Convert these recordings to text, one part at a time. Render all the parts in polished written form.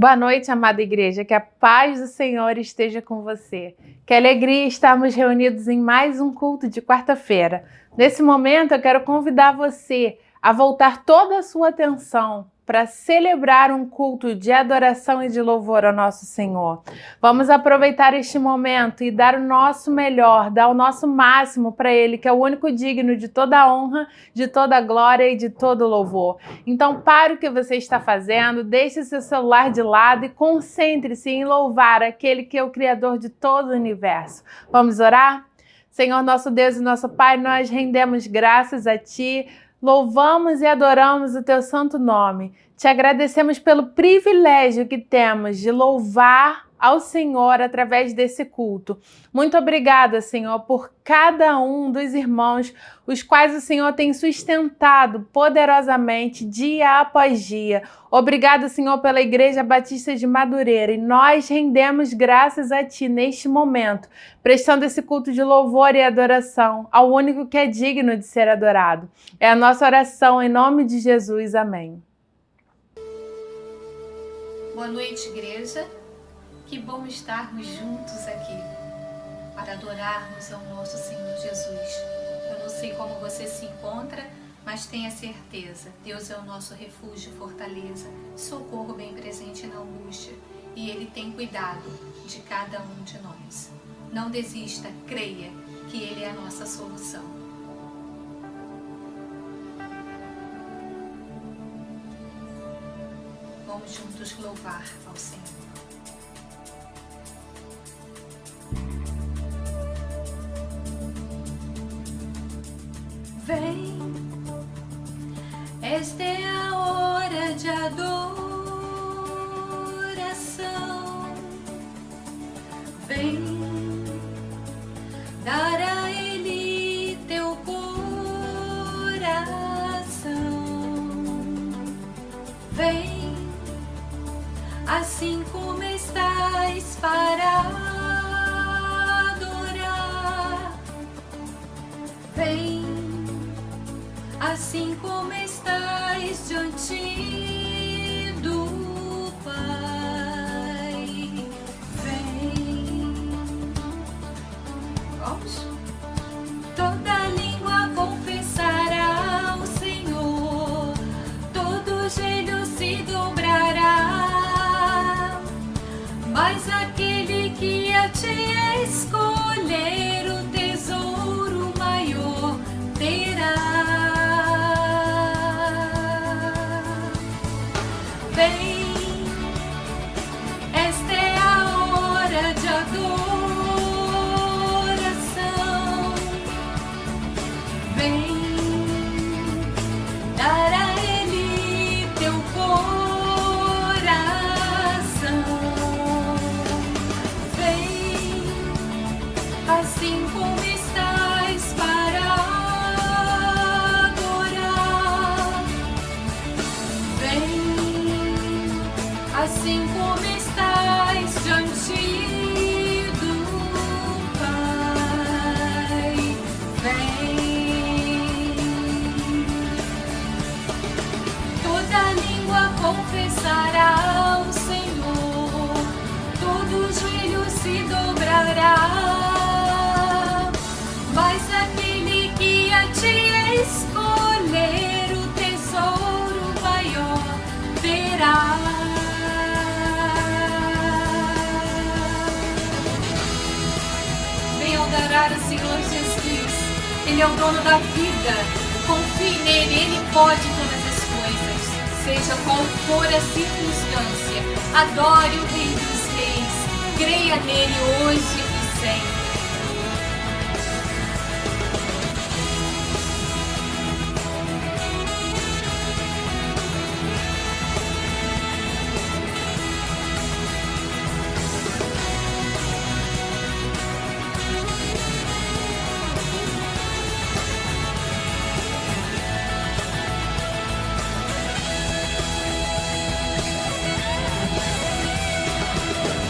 Boa noite, amada igreja, que a paz do Senhor esteja com você. Que alegria estarmos reunidos em mais um culto de quarta-feira. Nesse momento, eu quero convidar você a voltar toda a sua atenção para celebrar um culto de adoração e de louvor ao nosso Senhor. Vamos aproveitar este momento e dar o nosso melhor, dar o nosso máximo para Ele, que é o único digno de toda a honra, de toda a glória e de todo o louvor. Então, pare o que você está fazendo, deixe seu celular de lado e concentre-se em louvar aquele que é o Criador de todo o universo. Vamos orar? Senhor, nosso Deus e nosso Pai, nós rendemos graças a Ti, louvamos e adoramos o Teu santo nome. Te agradecemos pelo privilégio que temos de louvar ao Senhor através desse culto. Muito obrigada, Senhor, por cada um dos irmãos, os quais o Senhor tem sustentado poderosamente dia após dia. Obrigado, Senhor, pela Igreja Batista de Madureira, e nós rendemos graças a Ti neste momento, prestando esse culto de louvor e adoração ao único que é digno de ser adorado. É a nossa oração em nome de Jesus. Amém. Boa noite, igreja. Que bom estarmos juntos aqui para adorarmos ao nosso Senhor Jesus. Eu não sei como você se encontra, mas tenha certeza, Deus é o nosso refúgio e fortaleza, socorro bem presente na angústia, e Ele tem cuidado de cada um de nós. Não desista, creia que Ele é a nossa solução. Vamos juntos louvar ao Senhor. Vem, esta é a hora de adoração. Vem, dar a Ele teu coração. Vem, assim como estás para adorar. Vem, assim como estás diante do Pai. Vem. Vamos? Toda língua confessará o Senhor, todo joelho se dobrará, mas aquele que a ti escolher o tesouro maior terá. Vem, esta é a hora de adoração. Vem, dar a Ele teu coração. Vem, assim como estás para adorar. Vem, assim como estás diante do Pai. Vem, toda língua confessará o Senhor, todo joelho se dobrará, mas aquele que a ti escolher o tesouro maior terá. Adorar o Senhor Jesus. Ele é o dono da vida. Confie nele, Ele pode todas as coisas. Seja qual for a circunstância, adore o Rei dos Reis. Creia nele hoje e sempre.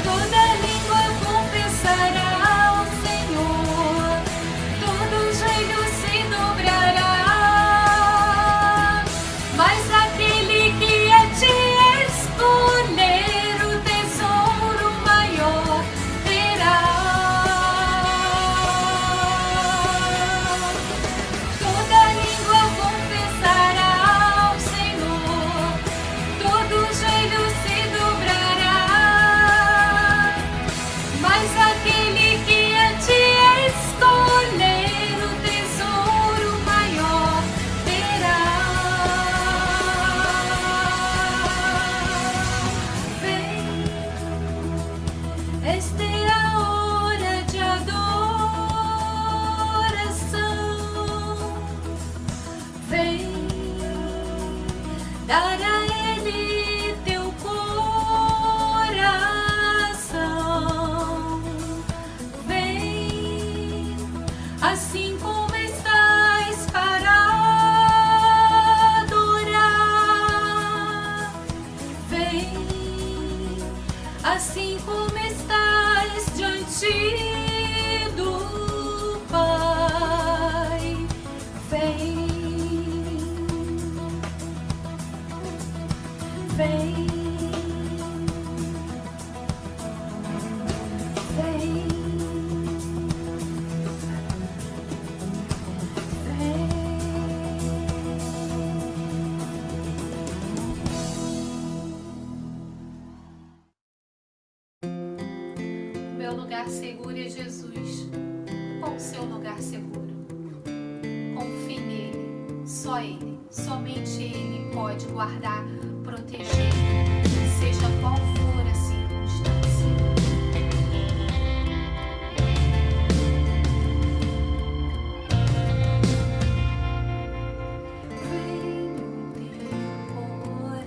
Toda língua confessará assim como estás para adorar. Vem, assim como estás diante do Pai. Vem, vem, vem, vem. Meu lugar seguro é Jesus. Qual o seu lugar seguro? Confie nele, só ele, somente ele pode guardar, proteger, seja qual for a circunstância. Vem no temporal,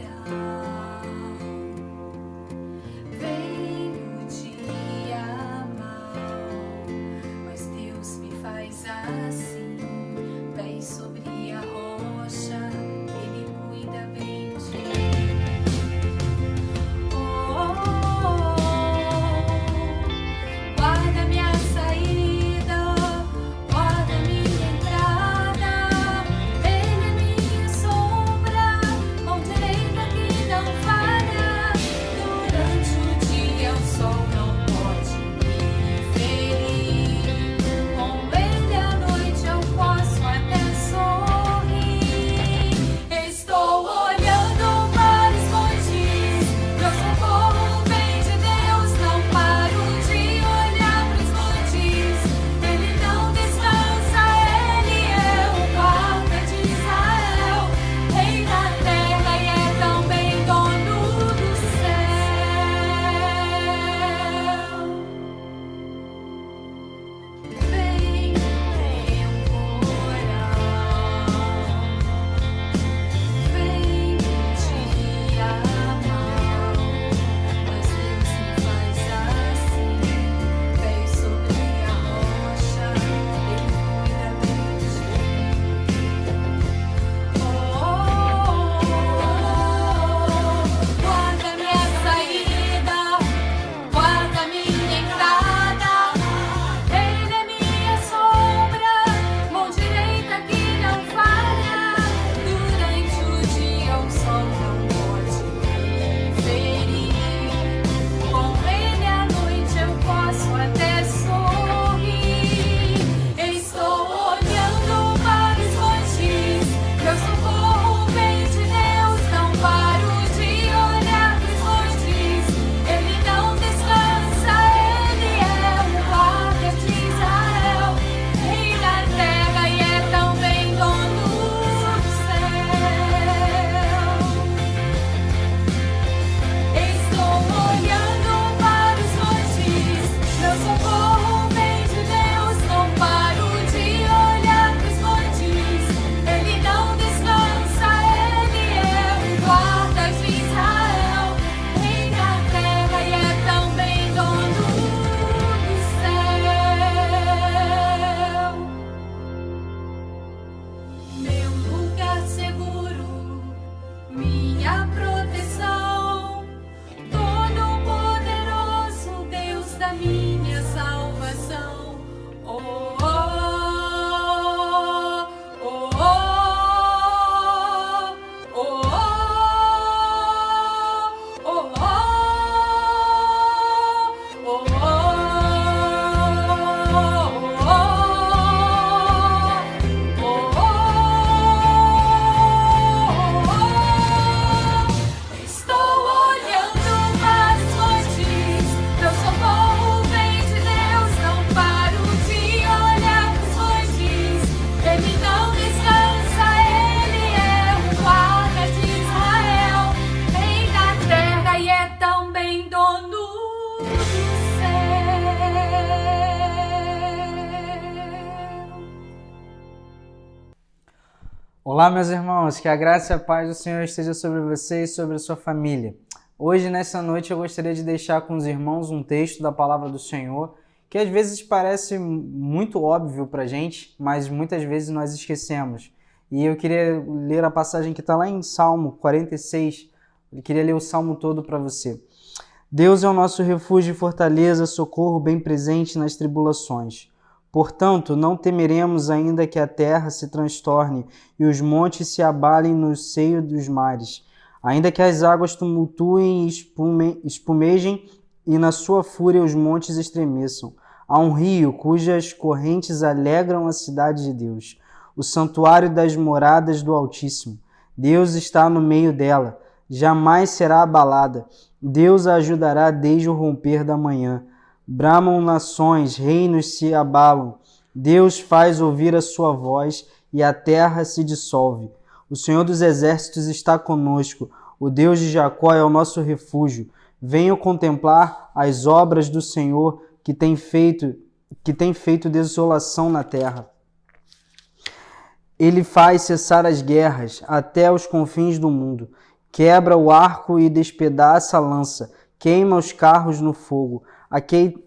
vem no dia mau, mas Deus me faz assim, pés sobre a rocha, ele cuida bem de mim. Guarda minha saída, guarda minha entrada, ele é minha sombra, mão direita que não falha. Durante o dia o sol não pode me ferir, com ele à noite eu posso até sorrir. Estou olhando para os montes, meu socorro vem de Deus, não paro de olhar para os montes, ele não descansa, ele é o guarda de Israel, rei da terra e é também dono do céu. Vem o temporal, vem o dia mau, mas Deus me faz assim, pés sobre a rocha, ele cuida bem de mim. Guarda minha saída, guarda minha entrada, ele é minha sombra, mão direita que não falha. Durante o dia o sol não pode me ferir, com ele à noite eu posso até sorrir. Estou olhando para os montes, meu socorro vem de Deus, não paro de olhar para os montes, ele não descansa, ele é o guarda de Israel, rei da terra e é também dono do céu. Estou olhando para os montes, meu socorro vem de Deus, não paro de olhar para os montes, ele não descansa, ele é o guarda de Israel, rei da terra e é também dono do céu. Meu lugar seguro, minha proteção, Todo-Poderoso, Deus da minha salvação. Oh, oh, oh, oh, oh, oh, oh, oh, oh, Estou olhando para os montes, meu socorro vem de Deus, não paro de olhar para os montes, ele não descansa, ele é o guarda de Israel, rei da terra e é também dono do céu. Olá, meus irmãos, que a graça e a paz do Senhor esteja sobre você e sobre a sua família. Hoje, nessa noite, eu gostaria de deixar com os irmãos um texto da palavra do Senhor que às vezes parece muito óbvio para a gente, mas muitas vezes nós esquecemos. E eu queria ler a passagem que está lá em Salmo 46, eu queria ler o Salmo todo para você. Deus é o nosso refúgio e fortaleza, socorro bem presente nas tribulações. Portanto, não temeremos ainda que a terra se transtorne e os montes se abalem no seio dos mares, ainda que as águas tumultuem e espumejem e na sua fúria os montes estremeçam. Há um rio cujas correntes alegram a cidade de Deus, o santuário das moradas do Altíssimo. Deus está no meio dela, jamais será abalada. Deus a ajudará desde o romper da manhã. Bramam nações, reinos se abalam. Deus faz ouvir a sua voz e a terra se dissolve. O Senhor dos Exércitos está conosco. O Deus de Jacó é o nosso refúgio. Venham contemplar as obras do Senhor que tem feito desolação na terra. Ele faz cessar as guerras até os confins do mundo. Quebra o arco e despedaça a lança. Queima os carros no fogo.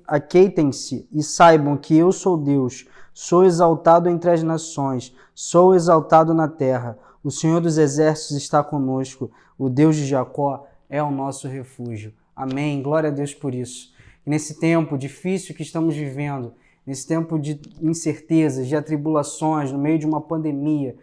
Aqueitem-se e saibam que eu sou Deus. Sou exaltado entre as nações. Sou exaltado na terra. O Senhor dos Exércitos está conosco. O Deus de Jacó é o nosso refúgio. Amém. Glória a Deus por isso. E nesse tempo difícil que estamos vivendo, nesse tempo de incertezas, de atribulações, no meio de uma pandemia,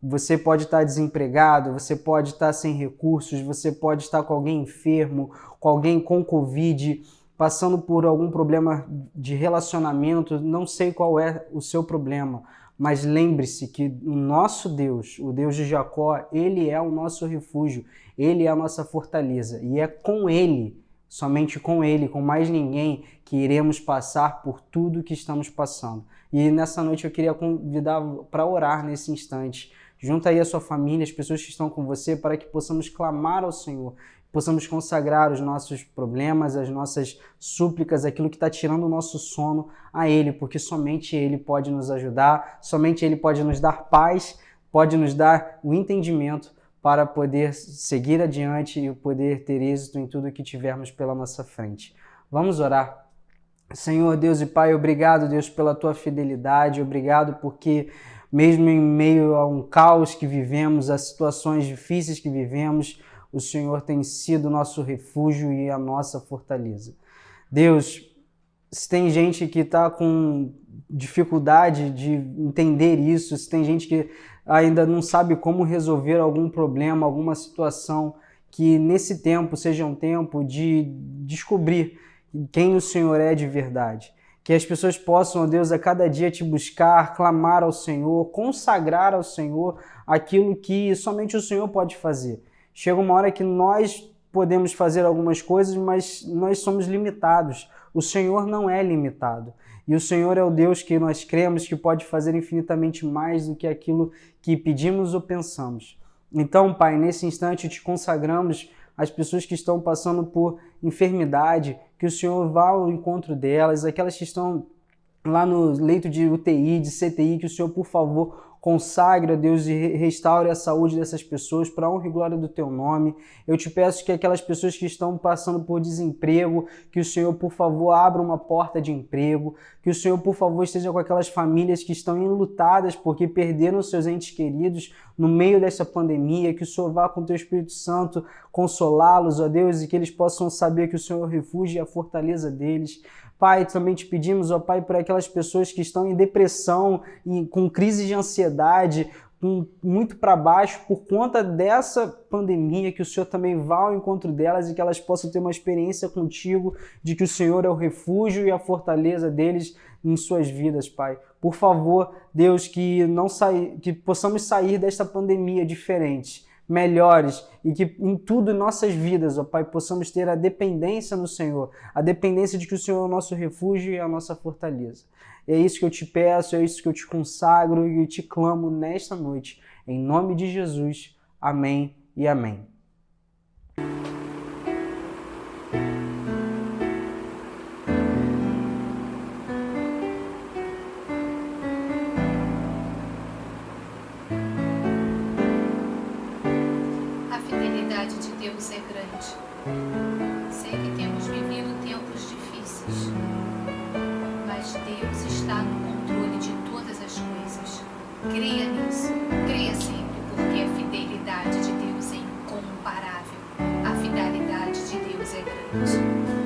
você pode estar desempregado, você pode estar sem recursos, você pode estar com alguém enfermo, com alguém com Covid, passando por algum problema de relacionamento, não sei qual é o seu problema, mas lembre-se que o nosso Deus, o Deus de Jacó, Ele é o nosso refúgio, Ele é a nossa fortaleza e é com Ele, somente com Ele, com mais ninguém, que iremos passar por tudo que estamos passando. E nessa noite eu queria convidar para orar nesse instante. Junta aí a sua família, as pessoas que estão com você, para que possamos clamar ao Senhor, possamos consagrar os nossos problemas, as nossas súplicas, aquilo que está tirando o nosso sono a Ele, porque somente Ele pode nos ajudar, somente Ele pode nos dar paz, pode nos dar o entendimento para poder seguir adiante e poder ter êxito em tudo que tivermos pela nossa frente. Vamos orar. Senhor Deus e Pai, obrigado, Deus, pela Tua fidelidade, obrigado porque mesmo em meio a um caos que vivemos, a situações difíceis que vivemos, o Senhor tem sido o nosso refúgio e a nossa fortaleza. Deus, se tem gente que está com dificuldade de entender isso, se tem gente que ainda não sabe como resolver algum problema, alguma situação, que nesse tempo seja um tempo de descobrir quem o Senhor é de verdade. Que as pessoas possam, ó Deus, a cada dia te buscar, clamar ao Senhor, consagrar ao Senhor aquilo que somente o Senhor pode fazer. Chega uma hora que nós podemos fazer algumas coisas, mas nós somos limitados. O Senhor não é limitado. E o Senhor é o Deus que nós cremos que pode fazer infinitamente mais do que aquilo que pedimos ou pensamos. Então, Pai, nesse instante te consagramos as pessoas que estão passando por enfermidade, que o Senhor vá ao encontro delas, aquelas que estão lá no leito de UTI, de CTI, que o Senhor, por favor, consagre, Deus, e restaure a saúde dessas pessoas para a honra e glória do Teu nome. Eu te peço que aquelas pessoas que estão passando por desemprego, que o Senhor, por favor, abra uma porta de emprego, que o Senhor, por favor, esteja com aquelas famílias que estão enlutadas porque perderam seus entes queridos no meio dessa pandemia, que o Senhor vá com o Teu Espírito Santo consolá-los, ó Deus, e que eles possam saber que o Senhor é o refúgio e a fortaleza deles. Pai, também te pedimos, ó Pai, por aquelas pessoas que estão em depressão, com crise de ansiedade, muito para baixo por conta dessa pandemia, que o Senhor também vá ao encontro delas e que elas possam ter uma experiência contigo de que o Senhor é o refúgio e a fortaleza deles em suas vidas, Pai. Por favor, Deus, que possamos sair desta pandemia diferentes, melhores, e que em tudo em nossas vidas, ó Pai, possamos ter a dependência no Senhor, a dependência de que o Senhor é o nosso refúgio e a nossa fortaleza. É isso que eu te peço, é isso que eu te consagro e eu te clamo nesta noite, em nome de Jesus. Amém e amém. Deus é grande. Sei que temos vivido tempos difíceis, Creia nisso, creia sempre, porque a fidelidade de Deus é incomparável. A fidelidade de Deus é grande.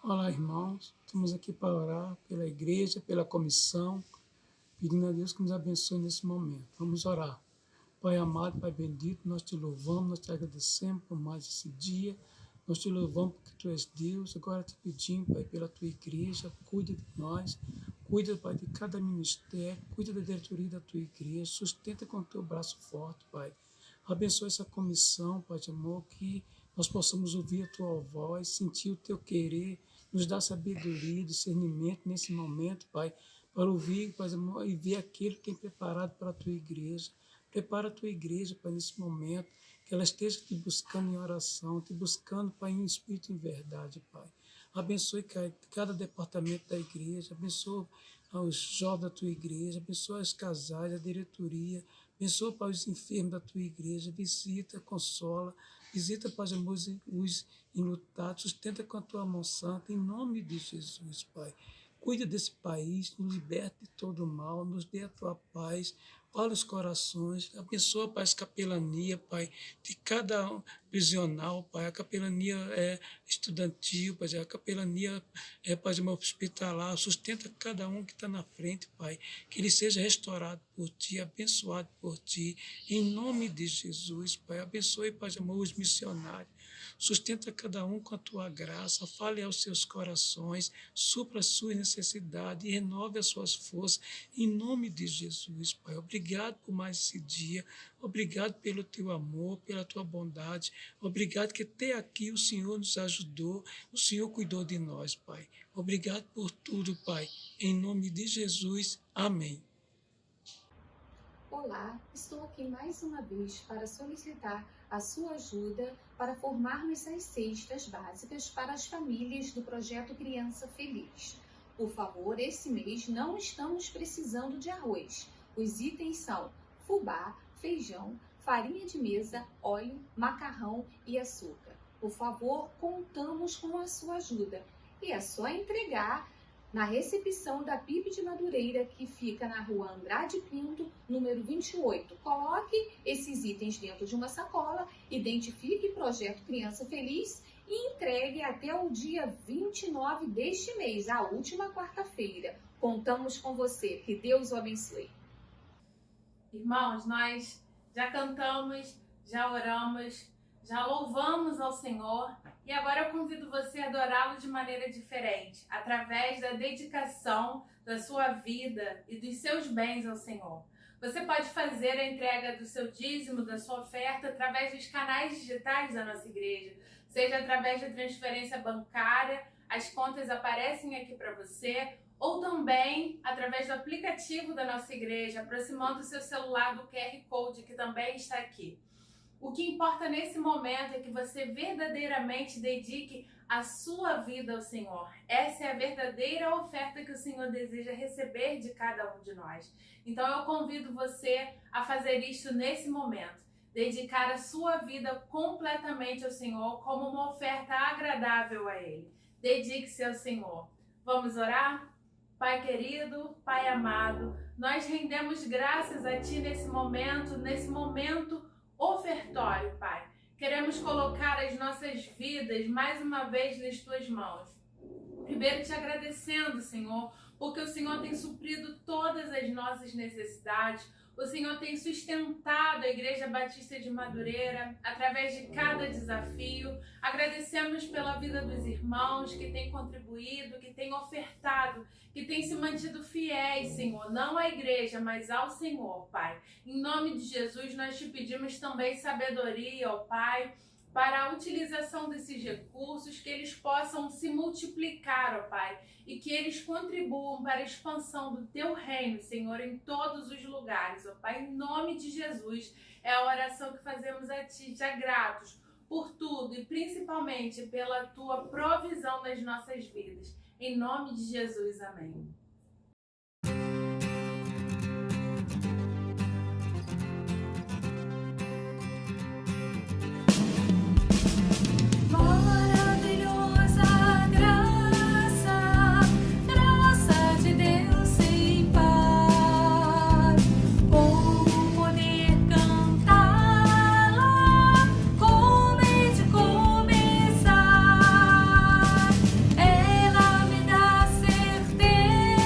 Olá, irmãos. Estamos aqui para orar pela igreja, pela comissão, pedindo a Deus que nos abençoe nesse momento. Vamos orar. Pai amado, Pai bendito, nós te louvamos, nós te agradecemos por mais esse dia. Nós te louvamos porque Tu és Deus. Agora te pedimos, Pai, pela Tua igreja, cuida de nós, cuida, Pai, de cada ministério, cuida da diretoria da Tua igreja, sustenta com o Teu braço forte, Pai. Abençoa essa comissão, Pai de amor, que nós possamos ouvir a Tua voz, sentir o Teu querer, nos dá sabedoria, discernimento nesse momento, Pai, para ouvir, Pai de amor, e ver aquilo que tem preparado para a Tua igreja. Prepara a Tua igreja, Pai, nesse momento, que ela esteja te buscando em oração, te buscando, Pai, em espírito e em verdade, Pai. Abençoe cada departamento da igreja, abençoa os jovens da Tua igreja, abençoa os casais, a diretoria, abençoa, Pai, os enfermos da Tua igreja, visita, consola, Visita, Pai de amor, os enlutados, sustenta com a tua mão santa, em nome de Jesus, Pai. Cuida desse país, nos liberte de todo o mal, nos dê a tua paz, fala os corações, abençoa, Pai, as capelania, Pai, de cada prisional, Pai, a capelania estudantil, Pai, a capelania, Pai, hospitalar, sustenta cada um que está na frente, Pai, que ele seja restaurado por Ti, abençoado por Ti, em nome de Jesus, Pai, abençoe, Pai, de amor, os missionários, sustenta cada um com a Tua graça, fale aos seus corações, supra as suas necessidades e renove as suas forças, em nome de Jesus, Pai. Obrigado por mais esse dia, obrigado pelo Teu amor, pela Tua bondade, obrigado que até aqui o Senhor nos ajudou, o Senhor cuidou de nós, Pai. Obrigado por tudo, Pai. Em nome de Jesus, amém. Olá, estou aqui mais uma vez para solicitar a sua ajuda para formarmos as cestas básicas para as famílias do projeto Criança Feliz. Por favor, esse mês não estamos precisando de arroz. Os itens são fubá, feijão, farinha de mesa, óleo, macarrão e açúcar. Por favor, contamos com a sua ajuda. E é só entregar na recepção da PIB de Madureira, que fica na rua Andrade Pinto, número 28. Coloque esses itens dentro de uma sacola, identifique o Projeto Criança Feliz e entregue até o dia 29 deste mês, a última quarta-feira. Contamos com você. Que Deus o abençoe. Irmãos, nós já cantamos, já oramos, já louvamos ao Senhor e agora eu convido você a adorá-lo de maneira diferente, através da dedicação da sua vida e dos seus bens ao Senhor. Você pode fazer a entrega do seu dízimo, da sua oferta, através dos canais digitais da nossa igreja, seja através da transferência bancária, as contas aparecem aqui para você, ou também através do aplicativo da nossa igreja, aproximando o seu celular do QR Code, que também está aqui. O que importa nesse momento é que você verdadeiramente dedique a sua vida ao Senhor. Essa é a verdadeira oferta que o Senhor deseja receber de cada um de nós. Então eu convido você a fazer isto nesse momento. Dedicar a sua vida completamente ao Senhor como uma oferta agradável a Ele. Dedique-se ao Senhor. Vamos orar? Pai querido, Pai amado, nós rendemos graças a Ti nesse momento ofertório, Pai. Queremos colocar as nossas vidas mais uma vez nas Tuas mãos. Primeiro te agradecendo, Senhor, porque o Senhor tem suprido todas as nossas necessidades. O Senhor tem sustentado a Igreja Batista de Madureira através de cada desafio. Agradecemos pela vida dos irmãos que têm contribuído, que têm ofertado, que têm se mantido fiéis, Senhor, não à igreja, mas ao Senhor, Pai. Em nome de Jesus, nós te pedimos também sabedoria, ó Pai, para a utilização desses recursos, que eles possam se multiplicar, ó Pai, e que eles contribuam para a expansão do Teu reino, Senhor, em todos os lugares, ó Pai. Em nome de Jesus, é a oração que fazemos a Ti, já gratos por tudo e principalmente pela Tua provisão nas nossas vidas. Em nome de Jesus, amém. Ela me dá certeza.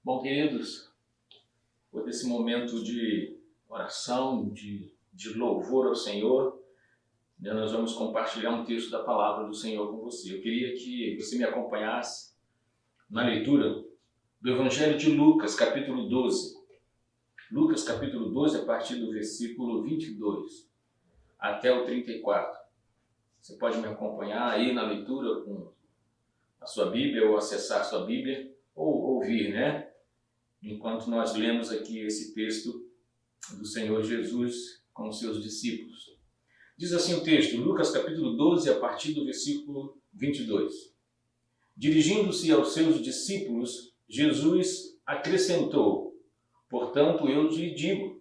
Bom, queridos, por esse momento de oração, de louvor ao Senhor, nós vamos compartilhar um texto da palavra do Senhor com você. Eu queria que você me acompanhasse na leitura do Evangelho de Lucas, capítulo 12. Lucas, capítulo 12, a partir do versículo 22 até o 34. Você pode me acompanhar aí na leitura com a sua Bíblia, ou acessar a sua Bíblia, ou ouvir, né? Enquanto nós lemos aqui esse texto do Senhor Jesus com os seus discípulos. Diz assim o texto, Lucas capítulo 12, a partir do versículo 22. Dirigindo-se aos seus discípulos, Jesus acrescentou: portanto, eu lhe digo,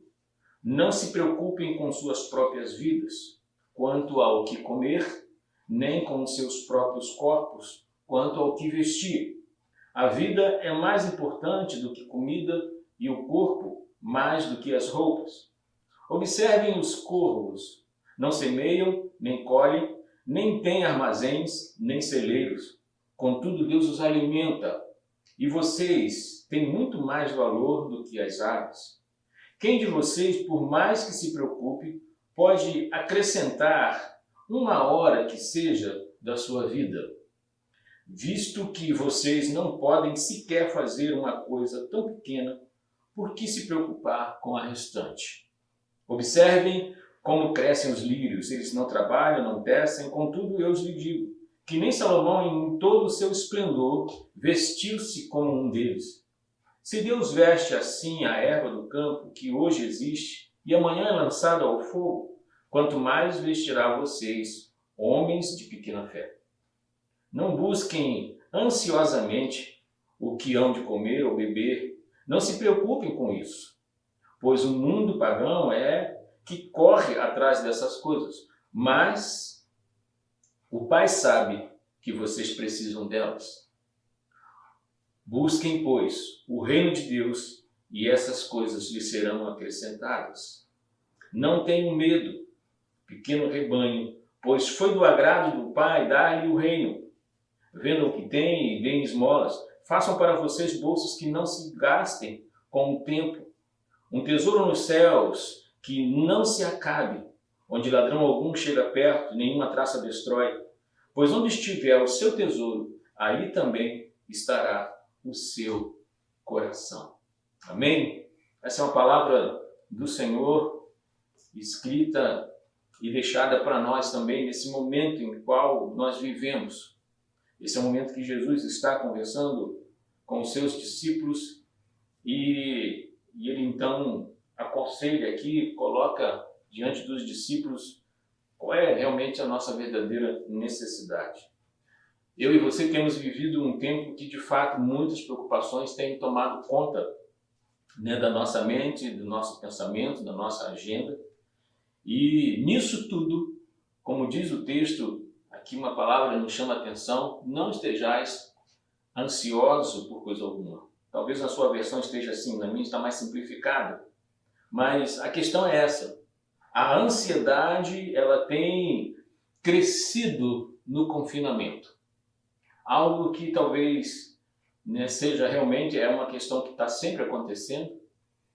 não se preocupem com suas próprias vidas, quanto ao que comer, nem com seus próprios corpos, quanto ao que vestir. A vida é mais importante do que comida e o corpo mais do que as roupas. Observem os corvos, não semeiam, nem colhem, nem têm armazéns, nem celeiros. Contudo, Deus os alimenta, e vocês têm muito mais valor do que as aves. Quem de vocês, por mais que se preocupe, pode acrescentar uma hora que seja da sua vida? Visto que vocês não podem sequer fazer uma coisa tão pequena, por que se preocupar com a restante? Observem como crescem os lírios, eles não trabalham, não tecem, contudo eu lhes digo, que nem Salomão em todo o seu esplendor vestiu-se como um deles. Se Deus veste assim a erva do campo, que hoje existe, e amanhã é lançada ao fogo, quanto mais vestirá vocês, homens de pequena fé. Não busquem ansiosamente o que hão de comer ou beber, não se preocupem com isso, pois o mundo pagão é que corre atrás dessas coisas, mas o Pai sabe que vocês precisam delas. Busquem, pois, o reino de Deus e essas coisas lhes serão acrescentadas. Não tenham medo, pequeno rebanho, pois foi do agrado do Pai dar-lhe o reino. Vendam o que têm e deem esmolas. Façam para vocês bolsas que não se gastem com o tempo. Um tesouro nos céus que não se acabe, onde ladrão algum chega perto, nenhuma traça destrói. Pois onde estiver o seu tesouro, aí também estará o seu coração. Amém? Essa é uma palavra do Senhor, escrita e deixada para nós também nesse momento em qual nós vivemos. Esse é o momento que Jesus está conversando com os seus discípulos e ele então aconselha aqui, coloca diante dos discípulos qual é realmente a nossa verdadeira necessidade. Eu e você temos vivido um tempo que, de fato, muitas preocupações têm tomado conta, né, da nossa mente, do nosso pensamento, da nossa agenda. E nisso tudo, como diz o texto, aqui uma palavra nos chama a atenção, não estejais ansiosos por coisa alguma. Talvez na sua versão esteja assim, na minha está mais simplificada. Mas a questão é essa. A ansiedade, ela tem crescido no confinamento. Algo que talvez, né, seja realmente uma questão que está sempre acontecendo,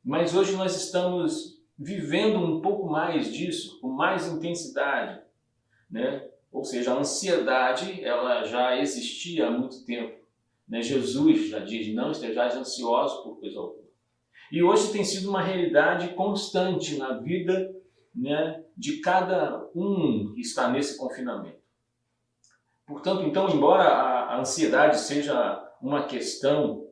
mas hoje nós estamos vivendo um pouco mais disso, com mais intensidade, né? Ou seja, a ansiedade, ela já existia há muito tempo, né? Jesus já diz, não estejais ansiosos por coisa alguma. E hoje tem sido uma realidade constante na vida, né, de cada um que está nesse confinamento. Portanto, então, embora a ansiedade seja uma questão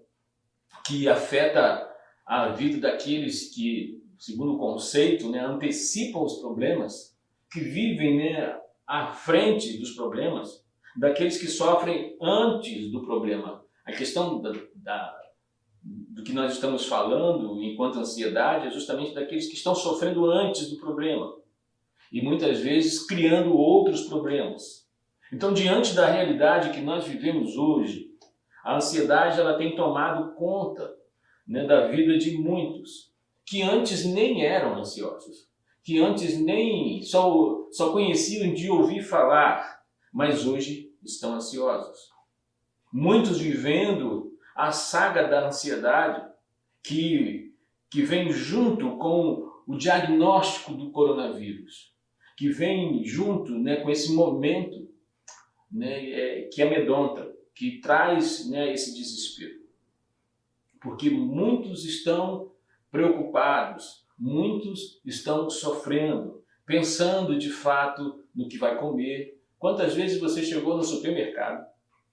que afeta a vida daqueles que, segundo o conceito, né, antecipam os problemas, que vivem, né, à frente dos problemas, daqueles que sofrem antes do problema. A questão do que nós estamos falando enquanto ansiedade é justamente daqueles que estão sofrendo antes do problema e muitas vezes criando outros problemas. Então, diante da realidade que nós vivemos hoje, a ansiedade ela tem tomado conta, né, da vida de muitos que antes nem eram ansiosos, que antes nem só conheciam de ouvir falar, mas hoje estão ansiosos. Muitos vivendo a saga da ansiedade que vem junto com o diagnóstico do coronavírus, que vem junto, né, com esse momento, né, que amedronta, que traz, né, esse desespero. Porque muitos estão preocupados, muitos estão sofrendo, pensando de fato no que vai comer. Quantas vezes você chegou no supermercado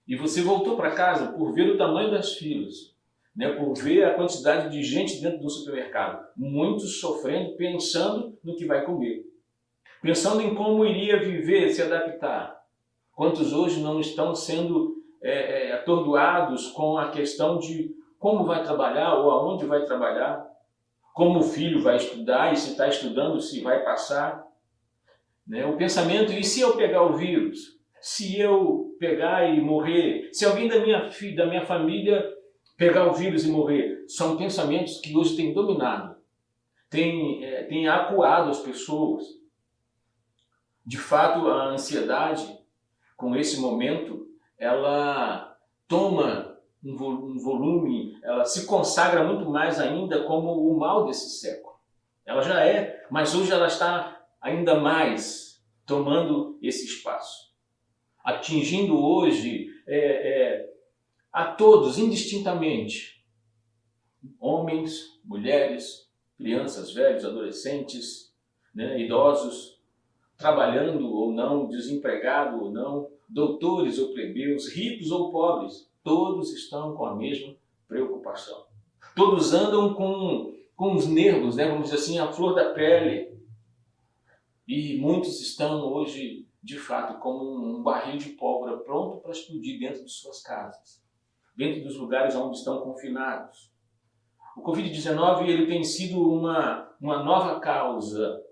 e você voltou para casa por ver o tamanho das filas, né, por ver a quantidade de gente dentro do supermercado, muitos sofrendo, pensando no que vai comer, pensando em como iria viver, se adaptar. Quantos hoje não estão sendo atordoados com a questão de como vai trabalhar ou aonde vai trabalhar, como o filho vai estudar e se está estudando, se vai passar. Né? O pensamento, e se eu pegar o vírus? Se eu pegar e morrer? Se alguém da minha família pegar o vírus e morrer? São pensamentos que hoje têm dominado, têm acuado as pessoas. De fato, a ansiedade, com esse momento, ela toma um volume, ela se consagra muito mais ainda como o mal desse século. Ela já é, mas hoje ela está ainda mais tomando esse espaço, atingindo hoje a todos indistintamente, homens, mulheres, crianças, velhos, adolescentes, né, idosos, trabalhando ou não, desempregado ou não, doutores ou plebeus, ricos ou pobres, todos estão com a mesma preocupação. Todos andam com os nervos, né, vamos dizer assim, a flor da pele. E muitos estão hoje, de fato, como um barril de pólvora pronto para explodir dentro de suas casas, dentro dos lugares onde estão confinados. O Covid-19 ele tem sido uma nova causa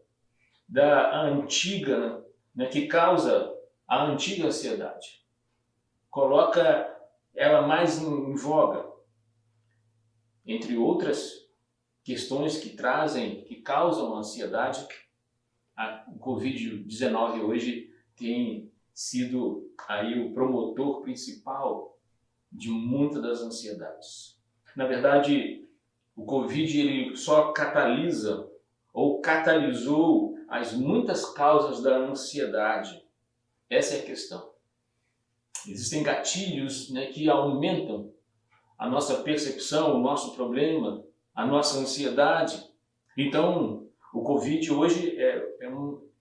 da antiga, né, que causa a antiga ansiedade. Coloca ela mais em voga, entre outras questões que causam ansiedade. O Covid-19 hoje tem sido aí o promotor principal de muitas das ansiedades. Na verdade, o Covid ele só catalisa ou catalisou as muitas causas da ansiedade. Essa é a questão. Existem gatilhos, né, que aumentam a nossa percepção, o nosso problema, a nossa ansiedade. Então, o Covid hoje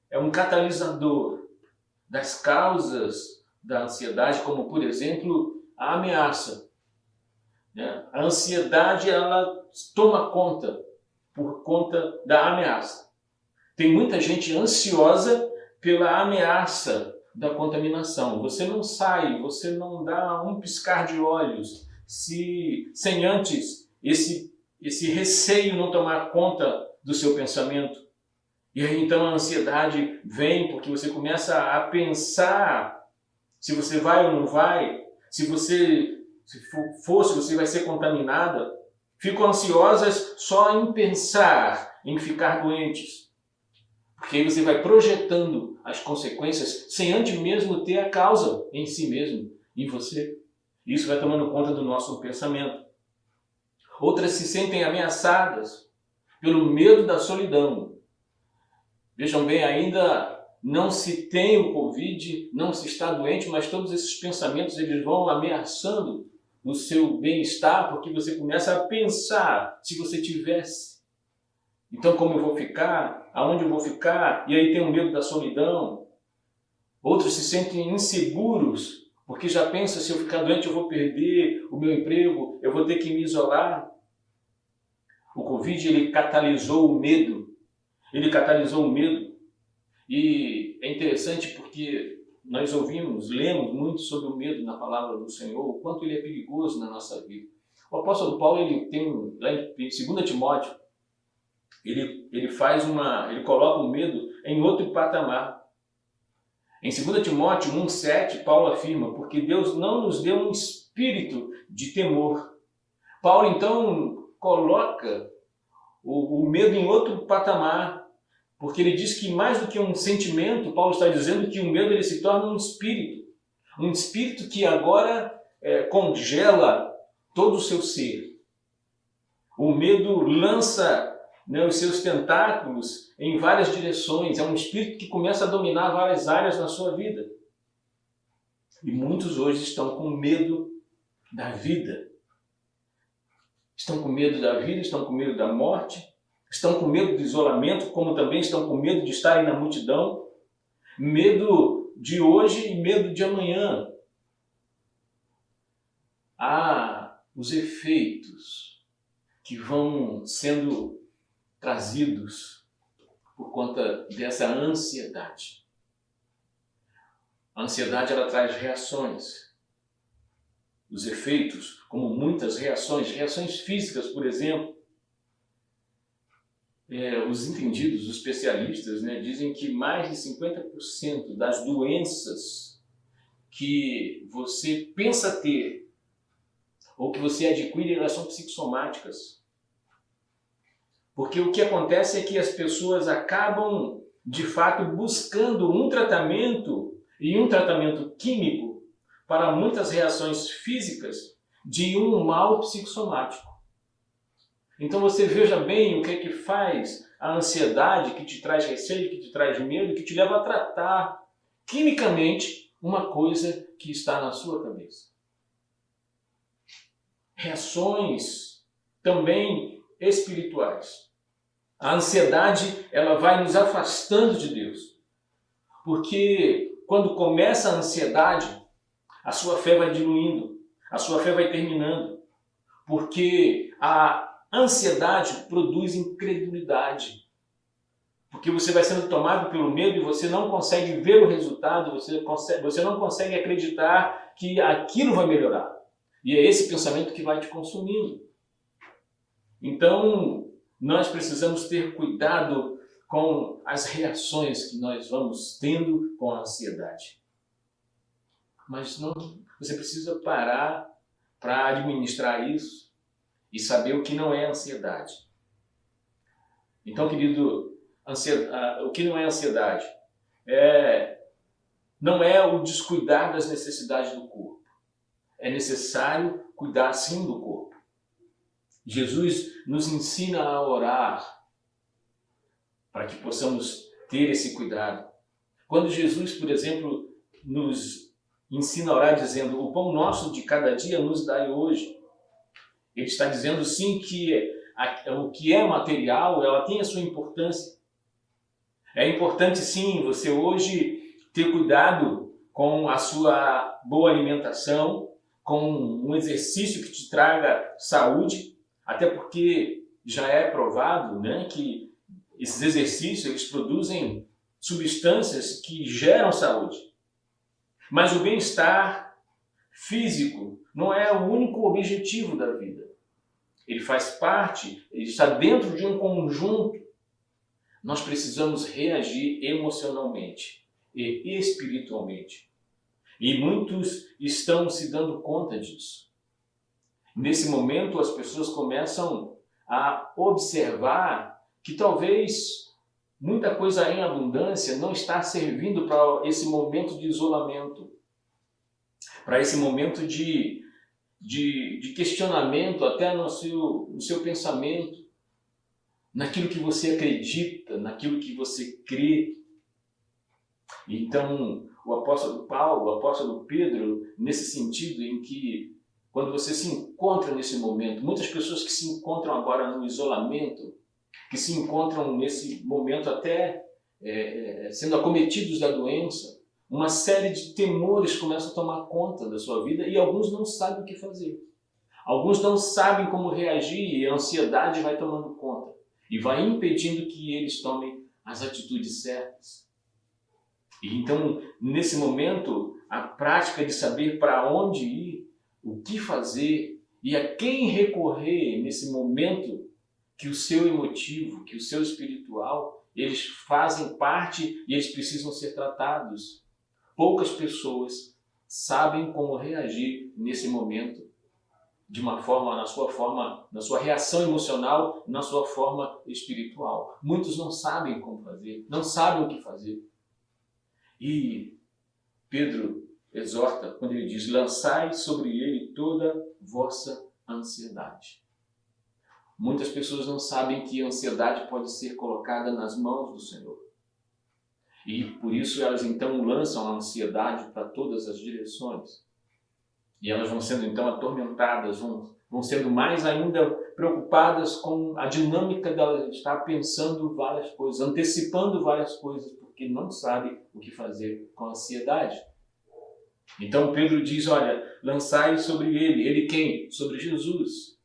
é um catalisador das causas da ansiedade, como, por exemplo, a ameaça. Né? A ansiedade ela toma conta por conta da ameaça. Tem muita gente ansiosa pela ameaça da contaminação. Você não sai, você não dá um piscar de olhos sem antes esse receio não tomar conta do seu pensamento. E aí então a ansiedade vem porque você começa a pensar se você vai ou não vai, se você vai ser contaminada. Ficam ansiosas só em pensar em ficar doentes. Porque aí você vai projetando as consequências sem antes mesmo ter a causa em si mesmo, em você. Isso vai tomando conta do nosso pensamento. Outras se sentem ameaçadas pelo medo da solidão. Vejam bem, ainda não se tem o Covid, não se está doente, mas todos esses pensamentos eles vão ameaçando o seu bem-estar, porque você começa a pensar se você tivesse. Então, como eu vou ficar? Aonde eu vou ficar? E aí tem o medo da solidão. Outros se sentem inseguros, porque já pensam, se eu ficar doente eu vou perder o meu emprego, eu vou ter que me isolar. O Covid, ele catalisou o medo. Ele catalisou o medo. E é interessante porque nós lemos muito sobre o medo na palavra do Senhor, o quanto ele é perigoso na nossa vida. O apóstolo Paulo, ele tem, lá em 2 Timóteo, ele coloca o medo em outro patamar. Em 2 Timóteo 1,7, Paulo afirma, porque Deus não nos deu um espírito de temor. Paulo, então, coloca o medo em outro patamar, porque ele diz que mais do que um sentimento, Paulo está dizendo que o medo ele se torna um espírito que agora congela todo o seu ser. O medo lança, né, os seus tentáculos em várias direções. É um espírito que começa a dominar várias áreas na sua vida. E muitos hoje estão com medo da vida. Estão com medo da vida, estão com medo da morte, estão com medo do isolamento, como também estão com medo de estarem na multidão. Medo de hoje e medo de amanhã. Há os efeitos que vão sendo trazidos por conta dessa ansiedade. A ansiedade, ela traz reações. Os efeitos, como muitas reações físicas, por exemplo. Os entendidos, os especialistas, né, dizem que mais de 50% das doenças que você pensa ter ou que você adquire, elas são psicossomáticas. Porque o que acontece é que as pessoas acabam, de fato, buscando um tratamento e um tratamento químico para muitas reações físicas de um mal psicossomático. Então você veja bem o que é que faz a ansiedade, que te traz receio, que te traz medo, que te leva a tratar quimicamente uma coisa que está na sua cabeça. Reações também espirituais. A ansiedade, ela vai nos afastando de Deus. Porque quando começa a ansiedade, a sua fé vai diluindo, a sua fé vai terminando. Porque a ansiedade produz incredulidade. Porque você vai sendo tomado pelo medo e você não consegue ver o resultado, você não consegue acreditar que aquilo vai melhorar. E é esse pensamento que vai te consumindo. Então, nós precisamos ter cuidado com as reações que nós vamos tendo com a ansiedade. Mas você precisa parar para administrar isso e saber o que não é ansiedade. Então, querido, o que não é ansiedade? Não é o descuidar das necessidades do corpo. É necessário cuidar sim do corpo. Jesus nos ensina a orar para que possamos ter esse cuidado. Quando Jesus, por exemplo, nos ensina a orar dizendo: o pão nosso de cada dia nos dai hoje. Ele está dizendo sim que o que é material, ela tem a sua importância. É importante sim você hoje ter cuidado com a sua boa alimentação, com um exercício que te traga saúde, até porque já é provado, né, que esses exercícios eles produzem substâncias que geram saúde. Mas o bem-estar físico não é o único objetivo da vida. Ele faz parte, ele está dentro de um conjunto. Nós precisamos reagir emocionalmente e espiritualmente. E muitos estão se dando conta disso. Nesse momento, as pessoas começam a observar que talvez muita coisa em abundância não está servindo para esse momento de isolamento, para esse momento de questionamento até no seu pensamento, naquilo que você acredita, naquilo que você crê. Então, o apóstolo Paulo, o apóstolo Pedro, nesse sentido em que quando você se encontra nesse momento, muitas pessoas que se encontram agora no isolamento, que se encontram nesse momento até sendo acometidos da doença, uma série de temores começam a tomar conta da sua vida e alguns não sabem o que fazer. Alguns não sabem como reagir e a ansiedade vai tomando conta e vai impedindo que eles tomem as atitudes certas. E então, nesse momento, a prática de saber para onde ir, o que fazer e a quem recorrer nesse momento que o seu emotivo, que o seu espiritual, eles fazem parte e eles precisam ser tratados. Poucas pessoas sabem como reagir nesse momento de uma forma, na sua reação emocional, na sua forma espiritual. Muitos não sabem como fazer, não sabem o que fazer. E Pedro exorta quando ele diz: lançai sobre ele toda vossa ansiedade. Muitas pessoas não sabem que a ansiedade pode ser colocada nas mãos do Senhor. E por isso elas então lançam a ansiedade para todas as direções. E elas vão sendo então atormentadas, vão sendo mais ainda preocupadas com a dinâmica dela estar pensando várias coisas, antecipando várias coisas, porque não sabe o que fazer com a ansiedade. Então Pedro diz, olha, lançai sobre ele quem? Sobre Jesus.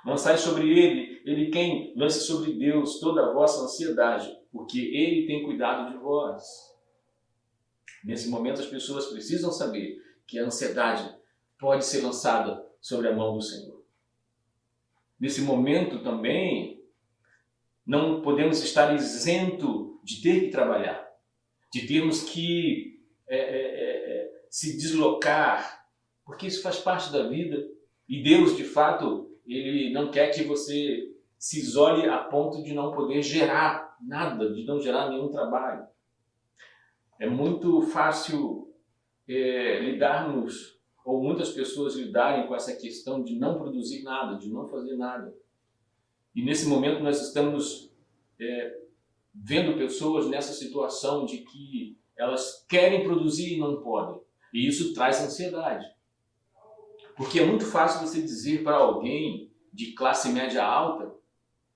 Lançai sobre ele quem? Lance sobre Deus toda a vossa ansiedade, porque ele tem cuidado de vós. Nesse momento as pessoas precisam saber que a ansiedade pode ser lançada sobre a mão do Senhor. Nesse momento também, não podemos estar isento de ter que trabalhar, de termos que se deslocar, porque isso faz parte da vida. E Deus, de fato, Ele não quer que você se isole a ponto de não poder gerar nada, de não gerar nenhum trabalho. É muito fácil lidarmos, ou muitas pessoas lidarem com essa questão de não produzir nada, de não fazer nada. E nesse momento nós estamos vendo pessoas nessa situação de que elas querem produzir e não podem. E isso traz ansiedade. Porque é muito fácil você dizer para alguém de classe média alta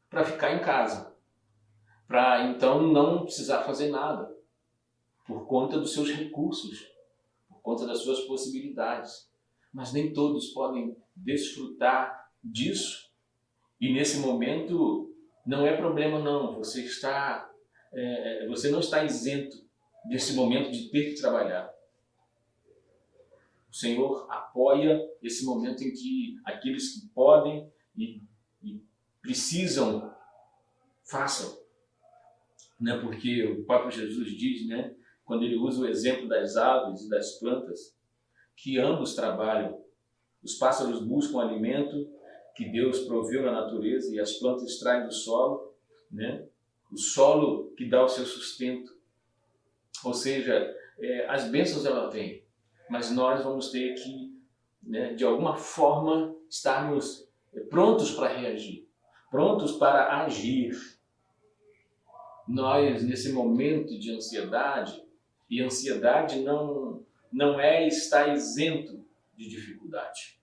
para ficar em casa, para então não precisar fazer nada, por conta dos seus recursos, por conta das suas possibilidades. Mas nem todos podem desfrutar disso. E nesse momento não é problema não, você não está isento desse momento de ter que trabalhar. O Senhor apoia esse momento em que aqueles que podem e precisam, façam. Né? Porque o próprio Jesus diz, né, quando ele usa o exemplo das aves e das plantas, que ambos trabalham. Os pássaros buscam alimento que Deus proveu na natureza e as plantas extraem do solo, né? O solo que dá o seu sustento. Ou seja, as bênçãos ela vem, mas nós vamos ter que, né, de alguma forma, estarmos prontos para reagir, prontos para agir. Nós, nesse momento de ansiedade, e ansiedade não é estar isento de dificuldade,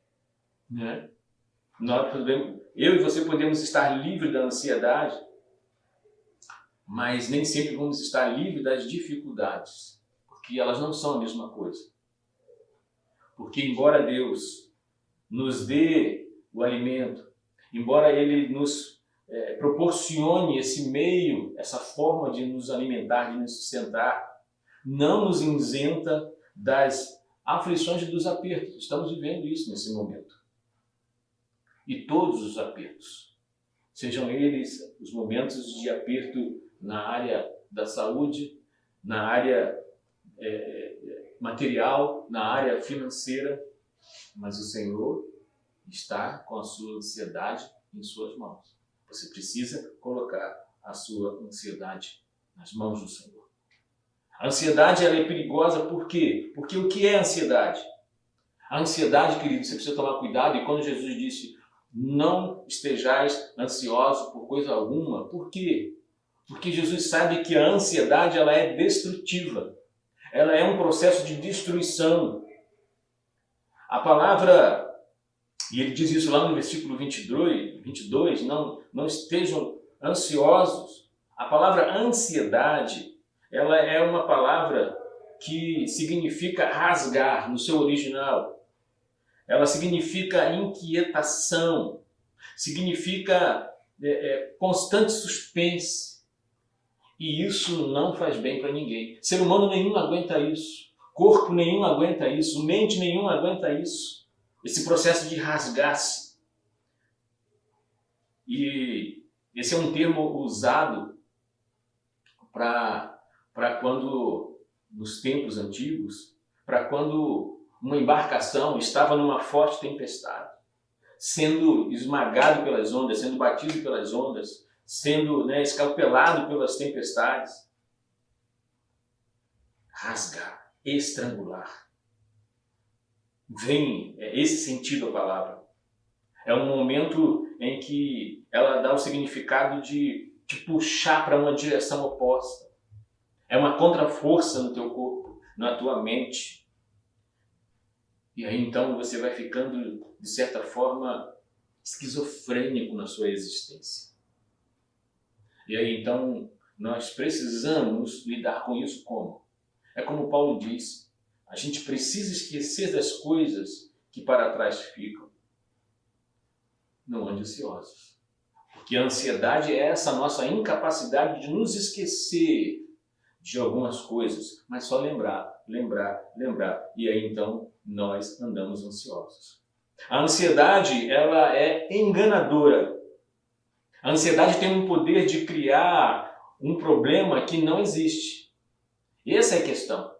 né? Eu e você podemos estar livres da ansiedade, mas nem sempre vamos estar livres das dificuldades, porque elas não são a mesma coisa. Porque embora Deus nos dê o alimento, embora Ele nos proporcione esse meio, essa forma de nos alimentar, de nos sustentar, não nos isenta das aflições e dos apertos. Estamos vivendo isso nesse momento. E todos os apertos, sejam eles os momentos de aperto na área da saúde, na área material, na área financeira, mas o Senhor está com a sua ansiedade em suas mãos. Você precisa colocar a sua ansiedade nas mãos do Senhor. A ansiedade ela é perigosa por quê? Porque o que é ansiedade? A ansiedade, querido, você precisa tomar cuidado, e quando Jesus disse não estejais ansiosos por coisa alguma, por quê? Porque Jesus sabe que a ansiedade ela é destrutiva. Ela é um processo de destruição. A palavra, e ele diz isso lá no versículo 22, não estejam ansiosos. A palavra ansiedade, ela é uma palavra que significa rasgar no seu original. Ela significa inquietação, significa constante suspense. E isso não faz bem para ninguém. Ser humano nenhum aguenta isso. Corpo nenhum aguenta isso. Mente nenhum aguenta isso. Esse processo de rasgar-se. E esse é um termo usado para quando, nos tempos antigos, para quando uma embarcação estava numa forte tempestade, sendo esmagado pelas ondas, sendo batido pelas ondas, sendo escalpelado pelas tempestades. Rasgar, estrangular. Vem esse sentido a palavra. É um momento em que ela dá o significado de te puxar para uma direção oposta. É uma contraforça no teu corpo, na tua mente. E aí então você vai ficando, de certa forma, esquizofrênico na sua existência. E aí então nós precisamos lidar com isso como? É como Paulo diz, a gente precisa esquecer das coisas que para trás ficam. Não ande ansiosos. Porque a ansiedade é essa nossa incapacidade de nos esquecer de algumas coisas, mas só lembrar. E aí então nós andamos ansiosos. A ansiedade, ela é enganadora. A ansiedade tem um poder de criar um problema que não existe. Essa é a questão.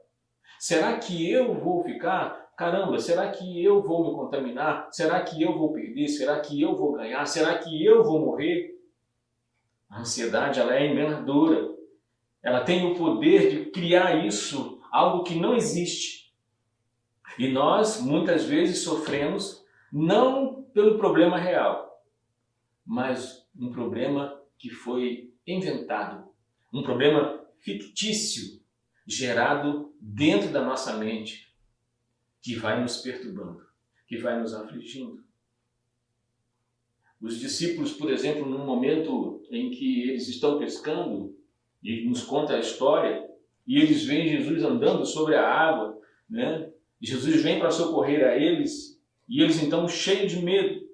Será que eu vou ficar? Caramba, será que eu vou me contaminar? Será que eu vou perder? Será que eu vou ganhar? Será que eu vou morrer? A ansiedade, ela é enganadora. Ela tem o poder de criar isso, algo que não existe. E nós, muitas vezes, sofremos não pelo problema real, mas um problema que foi inventado, um problema fictício, gerado dentro da nossa mente, que vai nos perturbando, que vai nos afligindo. Os discípulos, por exemplo, num momento em que eles estão pescando, e nos conta a história, e eles veem Jesus andando sobre a água, né? Jesus vem para socorrer a eles, e eles então, cheios de medo,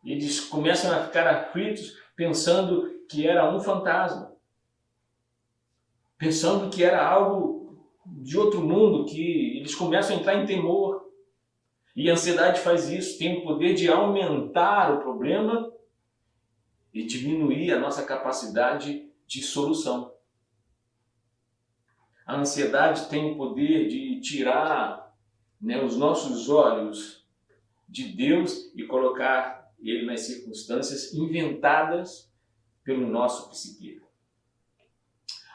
eles começam a ficar aflitos, pensando que era um fantasma, pensando que era algo de outro mundo, que eles começam a entrar em temor. E a ansiedade faz isso, tem o poder de aumentar o problema e diminuir a nossa capacidade de solução. A ansiedade tem o poder de tirar, os nossos olhos de Deus e colocar Ele nas circunstâncias inventadas pelo nosso psique.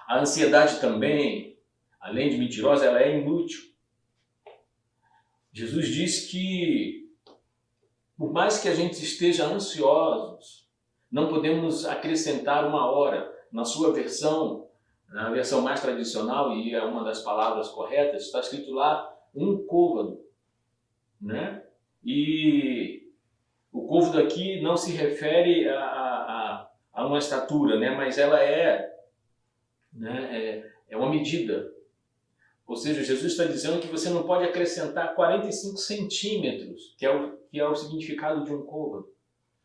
A ansiedade também, além de mentirosa, ela é inútil. Jesus diz que, por mais que a gente esteja ansiosos, não podemos acrescentar uma hora. Na sua versão, na versão mais tradicional, e é uma das palavras corretas, está escrito lá um côvado, né? E o côvado aqui não se refere a uma estatura, né? Mas ela é uma medida. Ou seja, Jesus está dizendo que você não pode acrescentar 45 centímetros, que é o significado de um côvado.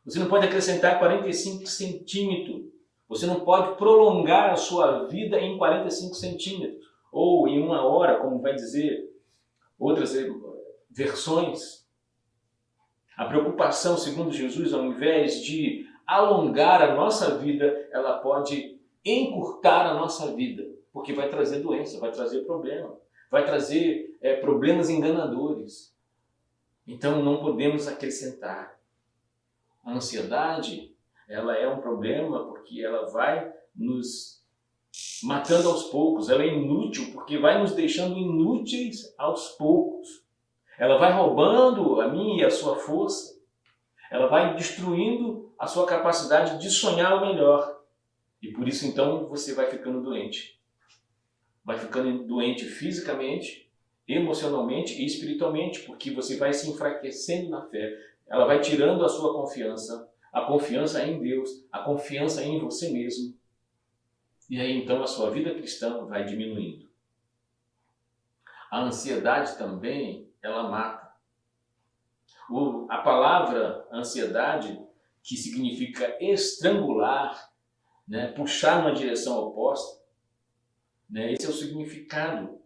Você não pode acrescentar 45 centímetros. Você não pode prolongar a sua vida em 45 centímetros. Ou em uma hora, como vai dizer outras versões. A preocupação, segundo Jesus, ao invés de alongar a nossa vida, ela pode encurtar a nossa vida. Porque vai trazer doença, vai trazer problema, vai trazer problemas enganadores. Então não podemos acrescentar. A ansiedade, ela é um problema porque ela vai nos matando aos poucos. Ela é inútil porque vai nos deixando inúteis aos poucos. Ela vai roubando a minha e a sua força. Ela vai destruindo a sua capacidade de sonhar o melhor. E por isso então você vai ficando doente. Vai ficando doente fisicamente, emocionalmente e espiritualmente, porque você vai se enfraquecendo na fé. Ela vai tirando a sua confiança, a confiança em Deus, a confiança em você mesmo. E aí então a sua vida cristã vai diminuindo. A ansiedade também, ela mata. A palavra ansiedade, que significa estrangular, puxar numa direção oposta, esse é o significado.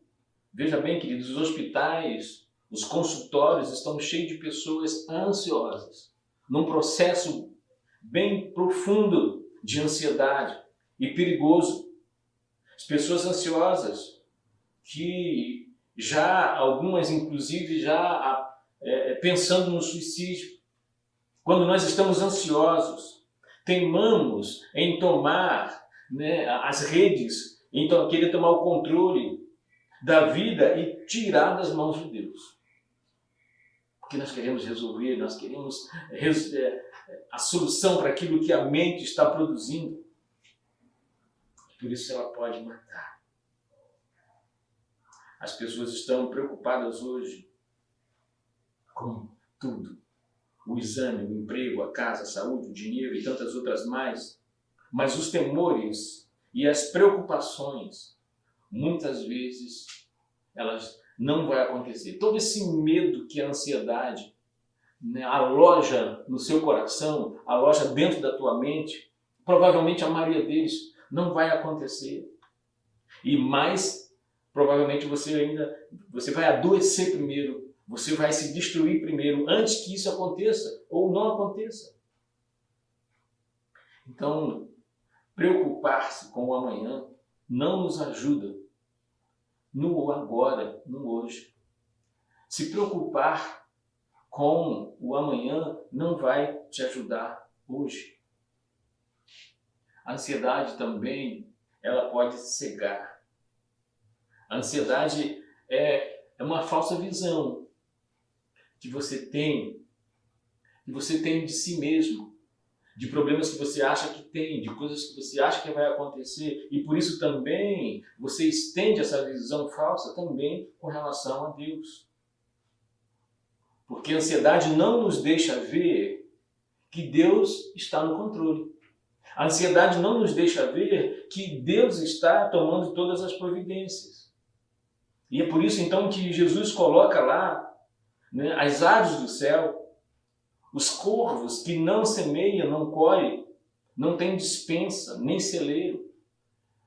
Veja bem, queridos, os hospitais, os consultórios estão cheios de pessoas ansiosas, num processo bem profundo de ansiedade e perigoso. As pessoas ansiosas que já, algumas inclusive já pensando no suicídio. Quando nós estamos ansiosos, teimamos em tomar as redes, então querer tomar o controle da vida e tirar das mãos de Deus. Porque nós queremos resolver, nós queremos a solução para aquilo que a mente está produzindo. Por isso ela pode matar. As pessoas estão preocupadas hoje com tudo. O exame, o emprego, a casa, a saúde, o dinheiro e tantas outras mais. Mas os temores e as preocupações, muitas vezes, elas não vão acontecer. Todo esse medo que a ansiedade, né, aloja no seu coração, aloja dentro da tua mente, provavelmente a maioria deles não vai acontecer. E mais, provavelmente você vai adoecer primeiro, você vai se destruir primeiro, antes que isso aconteça ou não aconteça. Então, preocupar-se com o amanhã não nos ajuda no agora, no hoje. Se preocupar com o amanhã não vai te ajudar hoje. A ansiedade também, ela pode cegar. A ansiedade é uma falsa visão que você tem de si mesmo, de problemas que você acha que tem, de coisas que você acha que vai acontecer, e por isso também você estende essa visão falsa também com relação a Deus. Porque a ansiedade não nos deixa ver que Deus está no controle. A ansiedade não nos deixa ver que Deus está tomando todas as providências. E é por isso então que Jesus coloca lá, né, as aves do céu, os corvos que não semeiam, não colhem, não têm despensa, nem celeiro.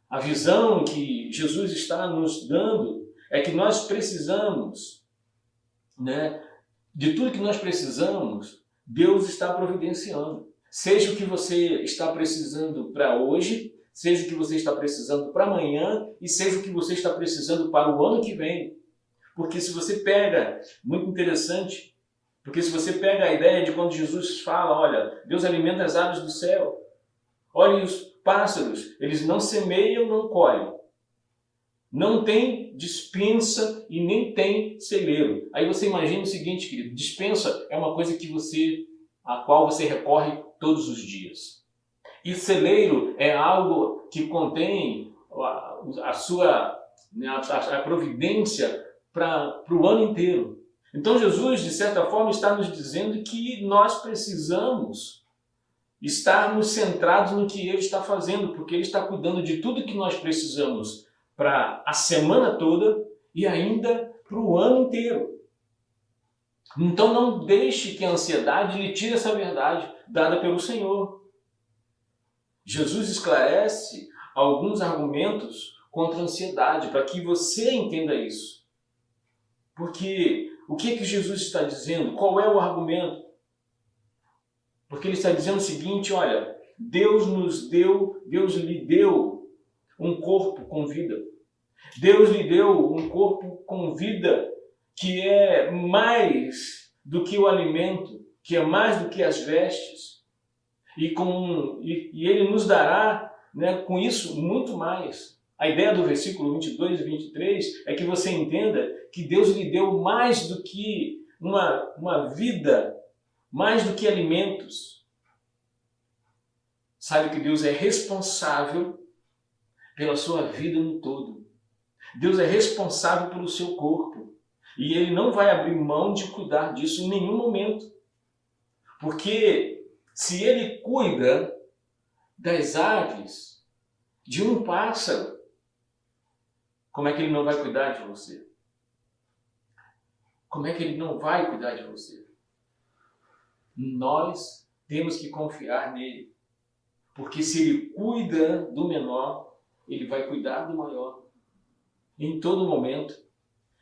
A visão que Jesus está nos dando é que nós precisamos, né, de tudo que nós precisamos, Deus está providenciando. Seja o que você está precisando para hoje, seja o que você está precisando para amanhã e seja o que você está precisando para o ano que vem. Porque se você pega, muito interessante, porque se você pega a ideia de quando Jesus fala, olha, Deus alimenta as aves do céu, olha os pássaros, eles não semeiam, não colhem, não tem despensa e nem tem celeiro. Aí você imagina o seguinte, querido, despensa é uma coisa a qual você recorre todos os dias. E celeiro é algo que contém a providência para o ano inteiro. Então Jesus, de certa forma, está nos dizendo que nós precisamos estarmos centrados no que Ele está fazendo, porque Ele está cuidando de tudo que nós precisamos para a semana toda e ainda para o ano inteiro. Então não deixe que a ansiedade lhe tire essa verdade dada pelo Senhor. Jesus esclarece alguns argumentos contra a ansiedade, para que você entenda isso. Porque o que Jesus está dizendo? Qual é o argumento? Porque ele está dizendo o seguinte, olha, Deus lhe deu um corpo com vida. Deus lhe deu um corpo com vida que é mais do que o alimento, que é mais do que as vestes. E ele nos dará, né, com isso muito mais. A ideia do versículo 22 e 23 é que você entenda que Deus lhe deu mais do que uma vida, mais do que alimentos. Sabe que Deus é responsável pela sua vida no todo. Deus é responsável pelo seu corpo. E Ele não vai abrir mão de cuidar disso em nenhum momento. Porque se Ele cuida das aves, de um pássaro, como é que Ele não vai cuidar de você? Como é que Ele não vai cuidar de você? Nós temos que confiar nele. Porque se Ele cuida do menor, Ele vai cuidar do maior. Em todo momento.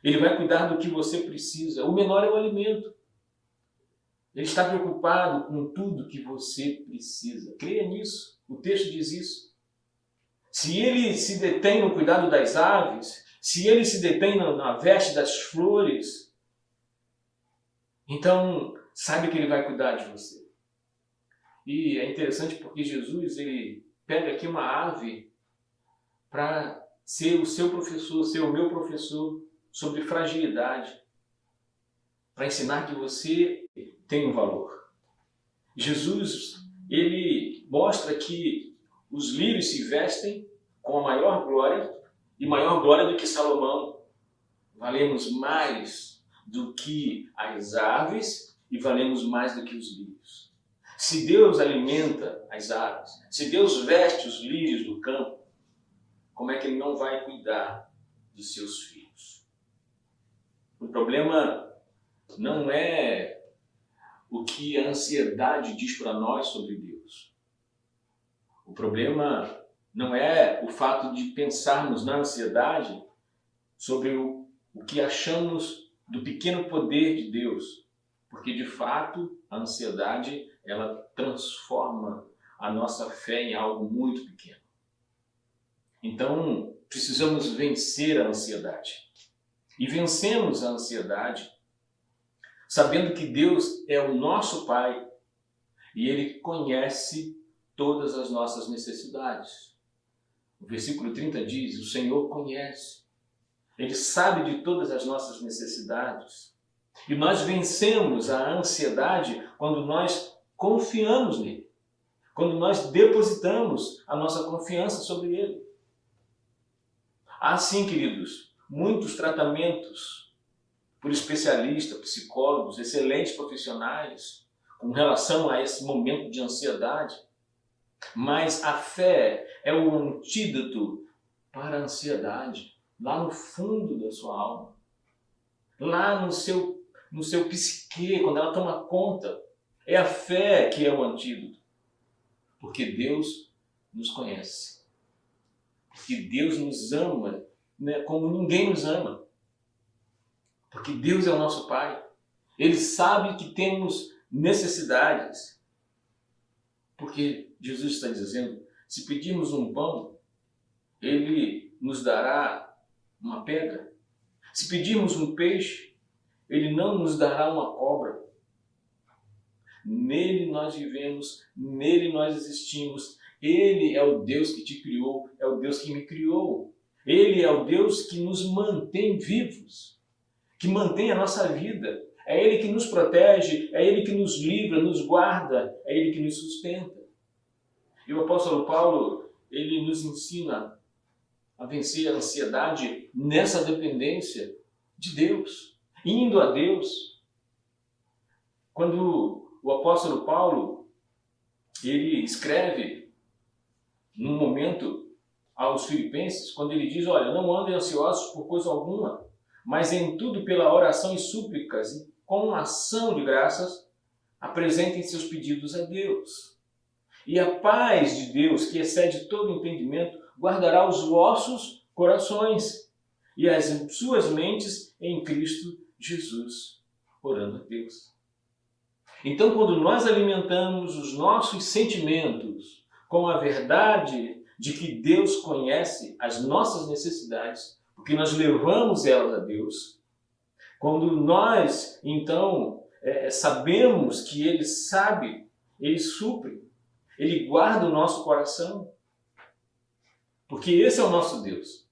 Ele vai cuidar do que você precisa. O menor é o alimento. Ele está preocupado com tudo que você precisa. Creia nisso. O texto diz isso. Se Ele se detém no cuidado das aves, se Ele se detém na veste das flores, então saiba que Ele vai cuidar de você. E é interessante porque Jesus, Ele pega aqui uma ave para ser o seu professor, ser o meu professor sobre fragilidade, para ensinar que você tem um valor. Jesus, ele mostra que os lírios se vestem com a maior glória e maior glória do que Salomão. Valemos mais do que as aves e valemos mais do que os lírios. Se Deus alimenta as aves, se Deus veste os lírios do campo, como é que Ele não vai cuidar dos seus filhos? O problema não é o que a ansiedade diz para nós sobre Deus. O problema não é o fato de pensarmos na ansiedade sobre o que achamos do pequeno poder de Deus, porque de fato a ansiedade ela transforma a nossa fé em algo muito pequeno. Então precisamos vencer a ansiedade. E vencemos a ansiedade sabendo que Deus é o nosso Pai e Ele conhece todas as nossas necessidades. O versículo 30 diz: o Senhor conhece, Ele sabe de todas as nossas necessidades. E nós vencemos a ansiedade quando nós confiamos nele, quando nós depositamos a nossa confiança sobre Ele. Há sim, queridos, muitos tratamentos por especialistas, psicólogos, excelentes profissionais com relação a esse momento de ansiedade. Mas a fé é o antídoto para a ansiedade, lá no fundo da sua alma, lá no seu psique, quando ela toma conta. É a fé que é o antídoto, porque Deus nos conhece, porque Deus nos ama, né, como ninguém nos ama, porque Deus é o nosso Pai. Ele sabe que temos necessidades, porque Jesus está dizendo: se pedirmos um pão, Ele nos dará uma pedra. Se pedirmos um peixe, Ele não nos dará uma cobra. Nele nós vivemos, nele nós existimos. Ele é o Deus que te criou, é o Deus que me criou. Ele é o Deus que nos mantém vivos, que mantém a nossa vida. É Ele que nos protege, é Ele que nos livra, nos guarda, é Ele que nos sustenta. E o apóstolo Paulo, ele nos ensina a vencer a ansiedade nessa dependência de Deus, indo a Deus. Quando o apóstolo Paulo, ele escreve num momento aos Filipenses, quando ele diz: olha, não andem ansiosos por coisa alguma, mas em tudo pela oração e súplicas, e com ação de graças, apresentem seus pedidos a Deus. E a paz de Deus, que excede todo entendimento, guardará os vossos corações e as suas mentes em Cristo Jesus, orando a Deus. Então, quando nós alimentamos os nossos sentimentos com a verdade de que Deus conhece as nossas necessidades, porque nós levamos elas a Deus, quando nós, então, sabemos que Ele sabe, Ele supre, Ele guarda o nosso coração, porque esse é o nosso Deus.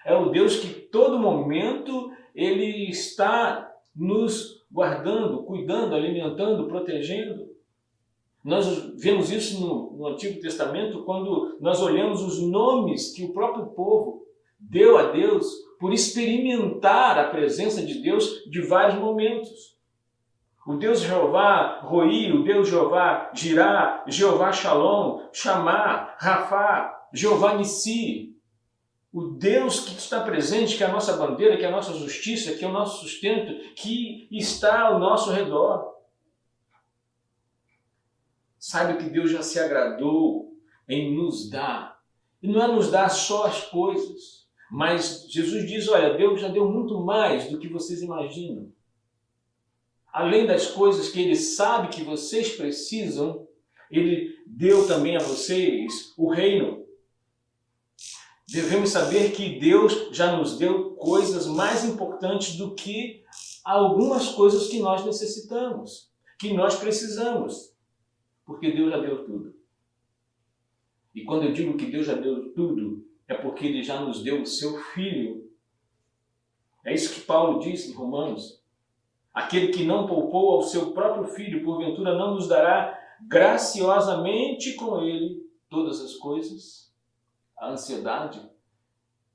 É o Deus que todo momento Ele está nos guardando, cuidando, alimentando, protegendo. Nós vemos isso no Antigo Testamento quando nós olhamos os nomes que o próprio povo deu a Deus por experimentar a presença de Deus de vários momentos. O Deus Jeová Roi, o Deus Jeová Jirá, Jeová Shalom, Chamá, Rafá, Jeová Nissi. O Deus que está presente, que é a nossa bandeira, que é a nossa justiça, que é o nosso sustento, que está ao nosso redor. Saiba que Deus já se agradou em nos dar. E não é nos dar só as coisas, mas Jesus diz: olha, Deus já deu muito mais do que vocês imaginam. Além das coisas que Ele sabe que vocês precisam, Ele deu também a vocês o reino. Devemos saber que Deus já nos deu coisas mais importantes do que algumas coisas que nós necessitamos, que nós precisamos, porque Deus já deu tudo. E quando eu digo que Deus já deu tudo, é porque Ele já nos deu o seu Filho. É isso que Paulo diz em Romanos. Aquele que não poupou ao seu próprio filho, porventura não nos dará graciosamente com ele todas as coisas? A ansiedade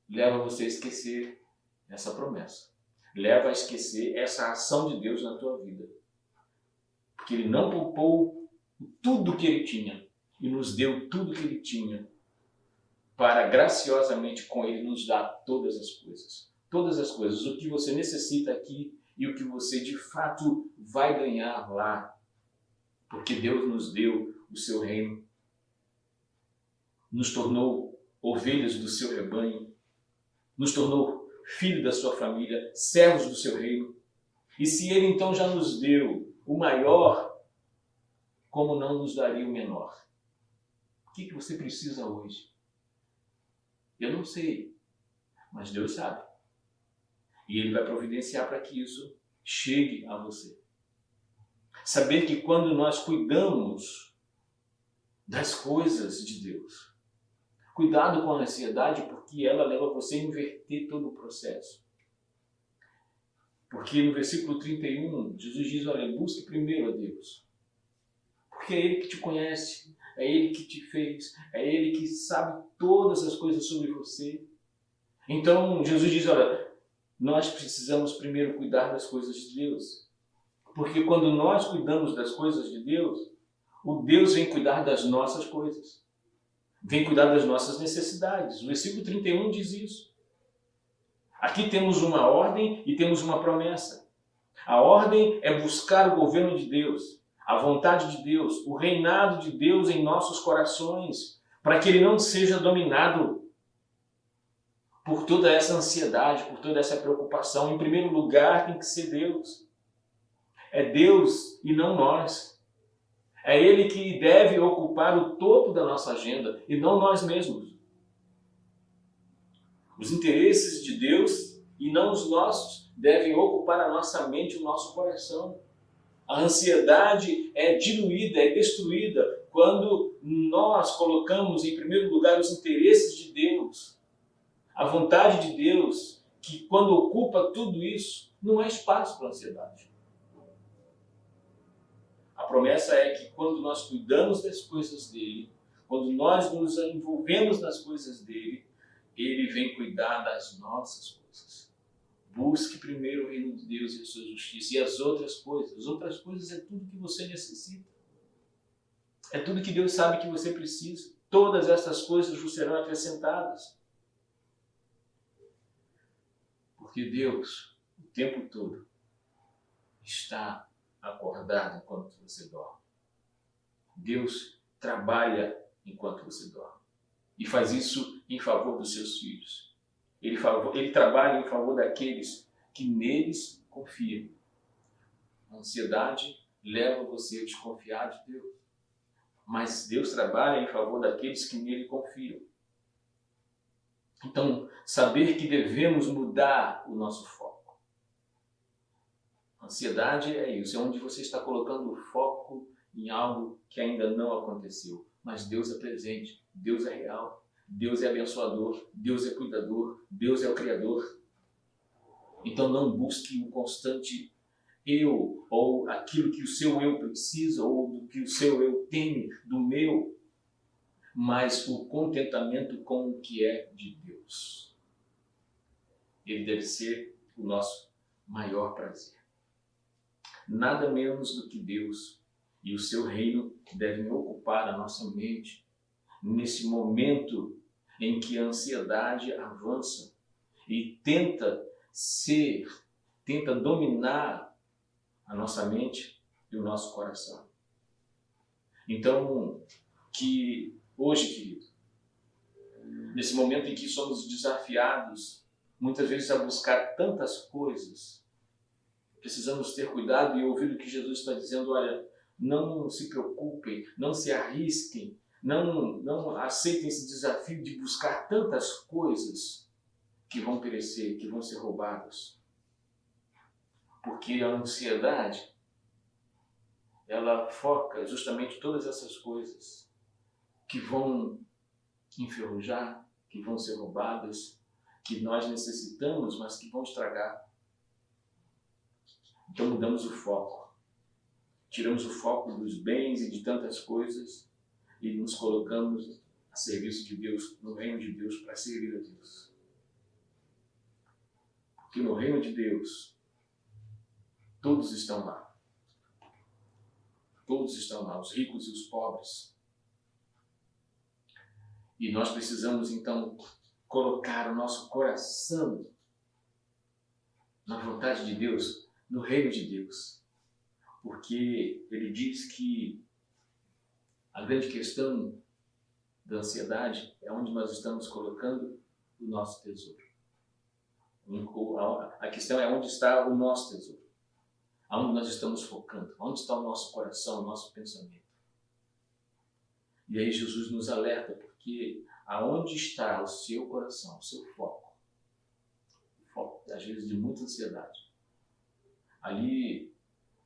leva você a esquecer essa promessa. Leva a esquecer essa ação de Deus na tua vida. Porque Ele não poupou tudo que Ele tinha e nos deu tudo que Ele tinha para graciosamente com Ele nos dar todas as coisas. Todas as coisas. O que você necessita aqui e o que você de fato vai ganhar lá. Porque Deus nos deu o seu reino. Nos tornou ovelhas do seu rebanho. Nos tornou filho da sua família, servos do seu reino. E se Ele então já nos deu o maior, como não nos daria o menor? O que você precisa hoje? Eu não sei, mas Deus sabe. E Ele vai providenciar para que isso chegue a você. Saber que quando nós cuidamos das coisas de Deus, cuidado com a ansiedade, porque ela leva você a inverter todo o processo. Porque no versículo 31, Jesus diz, olha, busque primeiro a Deus. Porque é Ele que te conhece, é Ele que te fez, é Ele que sabe todas as coisas sobre você. Então, Jesus diz, olha, nós precisamos primeiro cuidar das coisas de Deus. Porque quando nós cuidamos das coisas de Deus, o Deus vem cuidar das nossas coisas. Vem cuidar das nossas necessidades. O versículo 31 diz isso. Aqui temos uma ordem e temos uma promessa. A ordem é buscar o governo de Deus, a vontade de Deus, o reinado de Deus em nossos corações, para que ele não seja dominado por toda essa ansiedade, por toda essa preocupação. Em primeiro lugar, tem que ser Deus. É Deus e não nós. É Ele que deve ocupar o topo da nossa agenda e não nós mesmos. Os interesses de Deus e não os nossos devem ocupar a nossa mente e o nosso coração. A ansiedade é diluída, é destruída quando nós colocamos em primeiro lugar os interesses de Deus. A vontade de Deus, que quando ocupa tudo isso, não há espaço para a ansiedade. A promessa é que quando nós cuidamos das coisas dele, quando nós nos envolvemos nas coisas dele, ele vem cuidar das nossas coisas. Busque primeiro o reino de Deus e a sua justiça. E as outras coisas é tudo que você necessita. É tudo que Deus sabe que você precisa. Todas essas coisas vos serão acrescentadas. Porque Deus, o tempo todo, está acordado enquanto você dorme. Deus trabalha enquanto você dorme. E faz isso em favor dos seus filhos. Ele trabalha em favor daqueles que neles confiam. A ansiedade leva você a desconfiar de Deus. Mas Deus trabalha em favor daqueles que nele confiam. Então, saber que devemos mudar o nosso foco. A ansiedade é isso, é onde você está colocando o foco em algo que ainda não aconteceu. Mas Deus é presente, Deus é real, Deus é abençoador, Deus é cuidador, Deus é o Criador. Então não busque o constante eu, ou aquilo que o seu eu precisa, ou do que o seu eu teme, do meu, mas o contentamento com o que é de Deus. Ele deve ser o nosso maior prazer. Nada menos do que Deus e o seu reino devem ocupar a nossa mente nesse momento em que a ansiedade avança e tenta dominar a nossa mente e o nosso coração. Então, que hoje, querido, nesse momento em que somos desafiados, muitas vezes a buscar tantas coisas, precisamos ter cuidado e ouvir o que Jesus está dizendo. Olha, não se preocupem, não se arrisquem, não aceitem esse desafio de buscar tantas coisas que vão perecer, que vão ser roubadas. Porque a ansiedade, ela foca justamente todas essas coisas que vão enferrujar, que vão ser roubadas, que nós necessitamos, mas que vão estragar. Então mudamos o foco. Tiramos o foco dos bens e de tantas coisas e nos colocamos a serviço de Deus, no reino de Deus, para servir a Deus. Porque no reino de Deus, todos estão lá. Todos estão lá, os ricos e os pobres. E nós precisamos, então, colocar o nosso coração na vontade de Deus, no reino de Deus. Porque ele diz que a grande questão da ansiedade é onde nós estamos colocando o nosso tesouro. A questão é onde está o nosso tesouro. Aonde nós estamos focando, onde está o nosso coração, o nosso pensamento. E aí Jesus nos alerta, porque aonde está o seu coração, o seu foco, às vezes de muita ansiedade, ali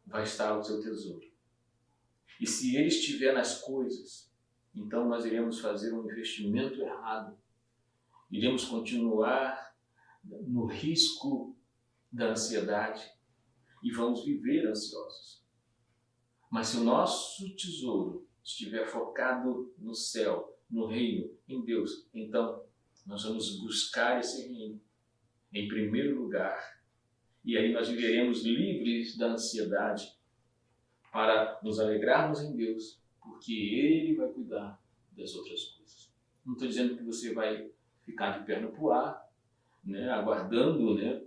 vai estar o seu tesouro. E se ele estiver nas coisas, então nós iremos fazer um investimento errado, iremos continuar no risco da ansiedade e vamos viver ansiosos. Mas se o nosso tesouro estiver focado no céu, no reino, em Deus, então nós vamos buscar esse reino em primeiro lugar. E aí nós viveremos livres da ansiedade para nos alegrarmos em Deus, porque Ele vai cuidar das outras coisas. Não estou dizendo que você vai ficar de perna pro ar, né, aguardando, né,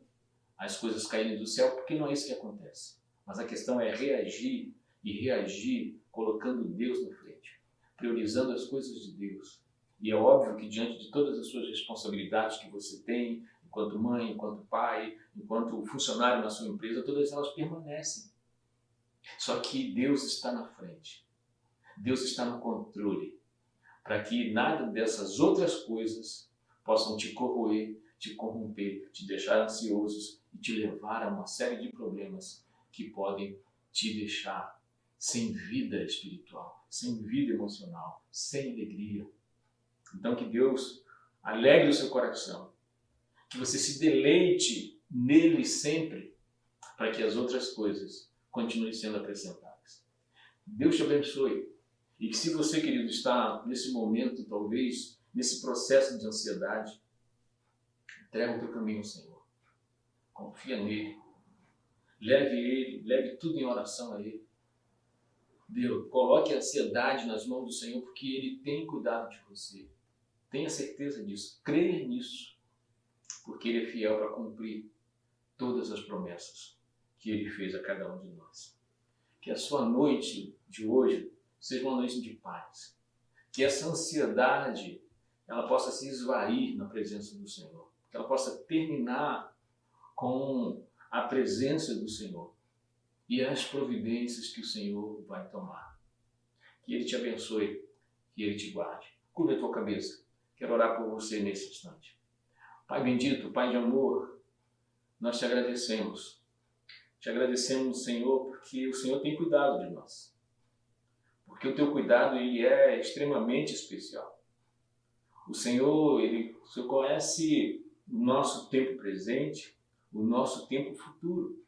as coisas caírem do céu, porque não é isso que acontece. Mas a questão é reagir e reagir colocando Deus na frente, priorizando as coisas de Deus. E é óbvio que diante de todas as suas responsabilidades que você tem, enquanto mãe, enquanto pai, enquanto funcionário na sua empresa, todas elas permanecem. Só que Deus está na frente. Deus está no controle, para que nada dessas outras coisas possam te corroer, te corromper, te deixar ansiosos e te levar a uma série de problemas que podem te deixar sem vida espiritual, sem vida emocional, sem alegria. Então que Deus alegre o seu coração, que você se deleite nele sempre, para que as outras coisas continuem sendo acrescentadas. Deus te abençoe. E que se você, querido, está nesse momento, talvez, nesse processo de ansiedade, entrega o teu caminho ao Senhor. Confia nele. Leve tudo em oração a Ele. Deus, coloque a ansiedade nas mãos do Senhor, porque Ele tem cuidado de você. Tenha certeza disso. Creia nisso, porque Ele é fiel para cumprir todas as promessas que Ele fez a cada um de nós. Que a sua noite de hoje seja uma noite de paz. Que essa ansiedade ela possa se esvair na presença do Senhor. Que ela possa terminar com a presença do Senhor e as providências que o Senhor vai tomar. Que Ele te abençoe, que Ele te guarde. Curva a tua cabeça. Quero orar por você nesse instante. Pai bendito, Pai de amor, nós te agradecemos. Te agradecemos, Senhor, porque o Senhor tem cuidado de nós. Porque o teu cuidado ele é extremamente especial. O Senhor conhece o nosso tempo presente, o nosso tempo futuro.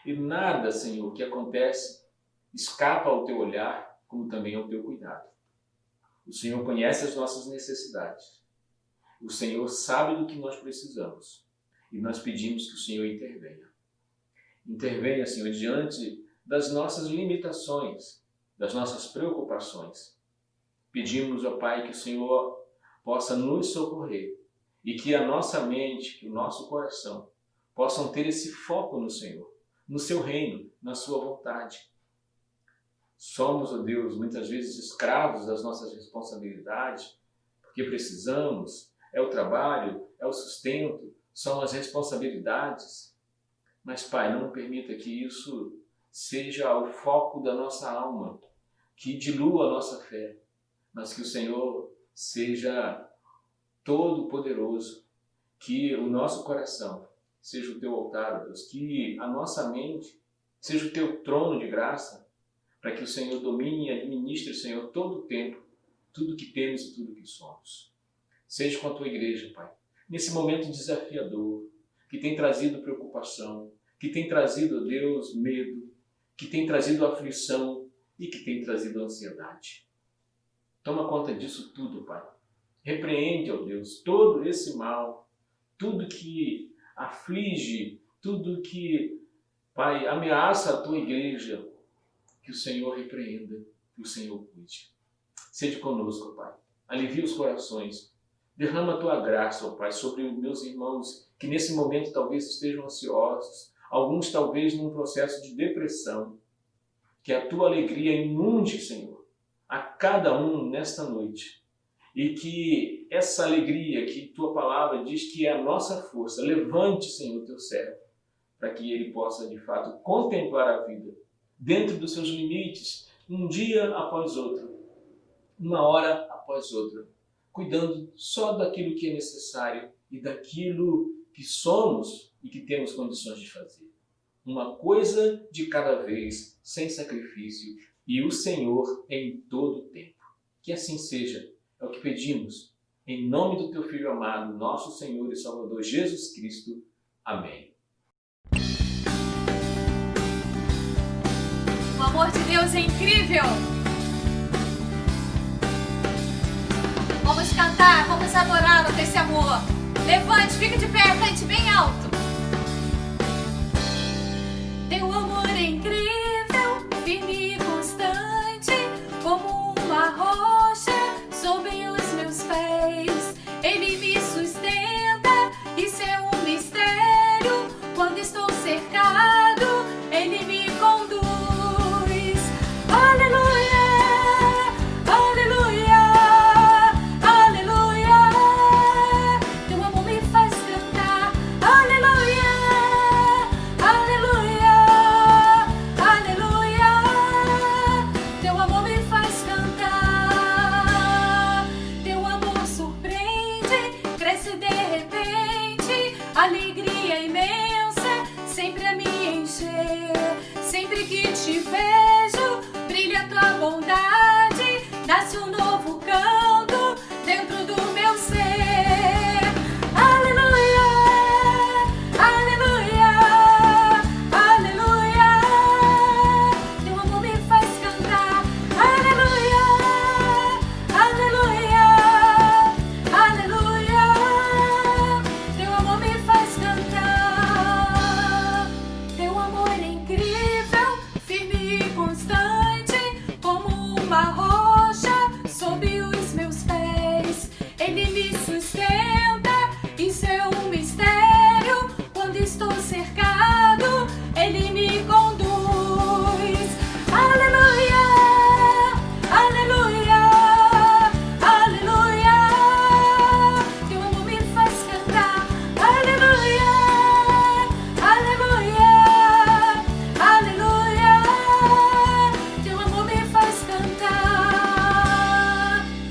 E nada, Senhor, que acontece escapa ao teu olhar, como também ao teu cuidado. O Senhor conhece as nossas necessidades. O Senhor sabe do que nós precisamos. E nós pedimos que o Senhor intervenha. Intervenha, Senhor, diante das nossas limitações, das nossas preocupações. Pedimos, ó Pai, que o Senhor possa nos socorrer e que a nossa mente, que o nosso coração possam ter esse foco no Senhor, no seu reino, na sua vontade. Somos, ó Deus, muitas vezes escravos das nossas responsabilidades, porque precisamos, é o trabalho, é o sustento, são as responsabilidades. Mas, Pai, não permita que isso seja o foco da nossa alma, que dilua a nossa fé, mas que o Senhor seja todo-poderoso, que o nosso coração seja o teu altar, ó Deus, que a nossa mente seja o teu trono de graça, para que o Senhor domine e administre, Senhor, todo o tempo, tudo que temos e tudo que somos. Seja com a tua igreja, Pai, nesse momento desafiador, que tem trazido preocupação, que que tem trazido, ó Deus, medo, que tem trazido aflição e que tem trazido ansiedade. Toma conta disso tudo, Pai. Repreende, ó Deus, todo esse mal, tudo que aflige, tudo que, Pai, ameaça a Tua igreja, que o Senhor repreenda, que o Senhor cuide. Seja conosco, Pai. Alivia os corações. Derrama a Tua graça, ó Pai, sobre os meus irmãos que nesse momento talvez estejam ansiosos, alguns talvez num processo de depressão. Que a Tua alegria inunde, Senhor, a cada um nesta noite. E que essa alegria que Tua palavra diz que é a nossa força, levante, Senhor, Teu servo, para que ele possa, de fato, contemplar a vida dentro dos seus limites, um dia após outro, uma hora após outra, cuidando só daquilo que é necessário e daquilo que somos e que temos condições de fazer. Uma coisa de cada vez, sem sacrifício, e o Senhor em todo o tempo. Que assim seja, é o que pedimos, em nome do Teu Filho amado, nosso Senhor e Salvador Jesus Cristo. Amém. O amor de Deus é incrível! Vamos cantar, vamos adorá-lo com esse amor. Levante, fica de pé, cante bem alto. Teu amor é incrível, firme e constante, como uma rocha sob os meus pés. Ele me sustenta, isso é um mistério. Quando estou cercado, Ele me conduz. Aleluia, aleluia, aleluia. Teu amor me faz cantar. Aleluia, aleluia, aleluia. Teu amor me faz cantar. Teu amor surpreende, cresce de repente, alegria imensa, sempre a me encher. Sempre que te vejo, brilha a Tua bondade, nasce um novo canto dentro do meu ser. Aleluia, aleluia, aleluia. Teu amor me faz cantar. Aleluia, aleluia, aleluia. Teu amor me faz cantar. Teu amor é incrível, firme e constante, como uma rocha sob os meus pés. Ele me sustenta, isso é um mistério. Quando estou cercado, Ele me conduz. Aleluia, aleluia, aleluia. Teu amor me faz cantar. Aleluia, aleluia, aleluia. Teu amor me faz cantar.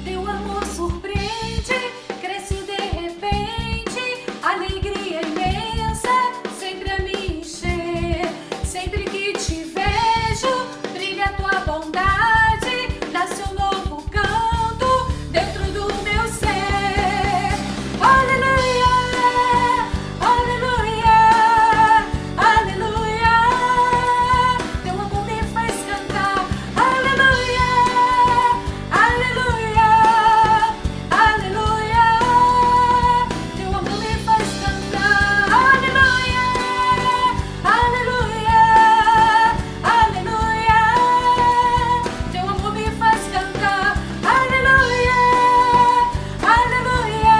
Teu amor surpreende, cresce de repente, alegria imensa, sempre a me encher. Sempre que te vejo, brilha a Tua bondade, nasce um novo canto dentro do meu ser. Aleluia, aleluia, aleluia. Teu amor me faz cantar. Aleluia, aleluia, aleluia. Teu amor me faz cantar. Aleluia, aleluia, aleluia. Teu amor me faz cantar. Aleluia, aleluia,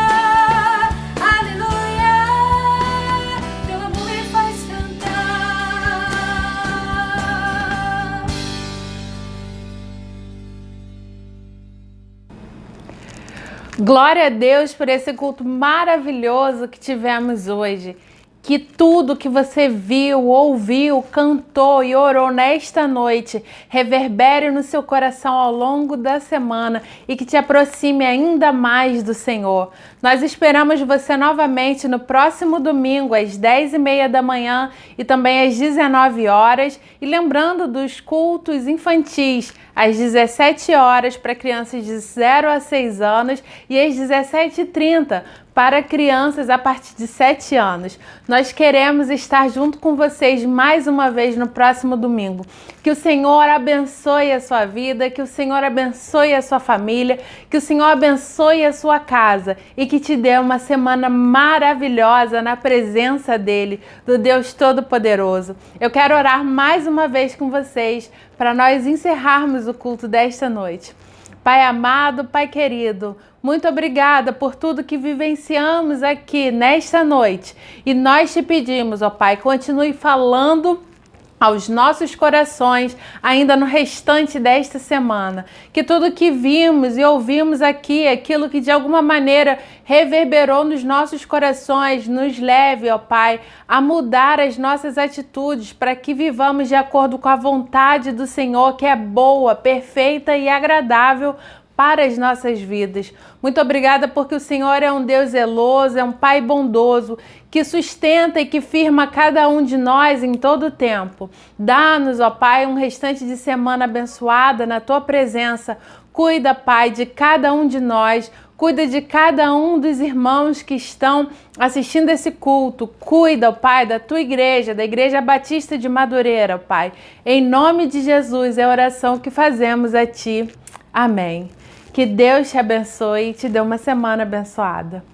aleluia. Teu amor me faz cantar. Glória a Deus por esse culto maravilhoso que tivemos hoje. Que tudo que você viu, ouviu, cantou e orou nesta noite reverbere no seu coração ao longo da semana e que te aproxime ainda mais do Senhor. Nós esperamos você novamente no próximo domingo, às 10h30 da manhã e também às 19 horas. E lembrando dos cultos infantis, às 17 horas para crianças de 0 a 6 anos e às 17h30 para crianças a partir de 7 anos. Nós queremos estar junto com vocês mais uma vez no próximo domingo. Que o Senhor abençoe a sua vida, que o Senhor abençoe a sua família, que o Senhor abençoe a sua casa e que te dê uma semana maravilhosa na presença dEle, do Deus Todo-Poderoso. Eu quero orar mais uma vez com vocês para nós encerrarmos o culto desta noite. Pai amado, Pai querido, muito obrigada por tudo que vivenciamos aqui nesta noite. E nós te pedimos, ó Pai, continue falando aos nossos corações ainda no restante desta semana. Que tudo que vimos e ouvimos aqui, aquilo que de alguma maneira reverberou nos nossos corações, nos leve, ó Pai, a mudar as nossas atitudes para que vivamos de acordo com a vontade do Senhor, que é boa, perfeita e agradável para as nossas vidas. Muito obrigada porque o Senhor é um Deus zeloso, é um Pai bondoso, que sustenta e que firma cada um de nós em todo o tempo. Dá-nos, ó Pai, um restante de semana abençoada na Tua presença. Cuida, Pai, de cada um de nós, cuida de cada um dos irmãos que estão assistindo esse culto. Cuida, ó Pai, da Tua igreja, da Igreja Batista de Madureira, ó Pai. Em nome de Jesus é a oração que fazemos a Ti. Amém. Que Deus te abençoe e te dê uma semana abençoada.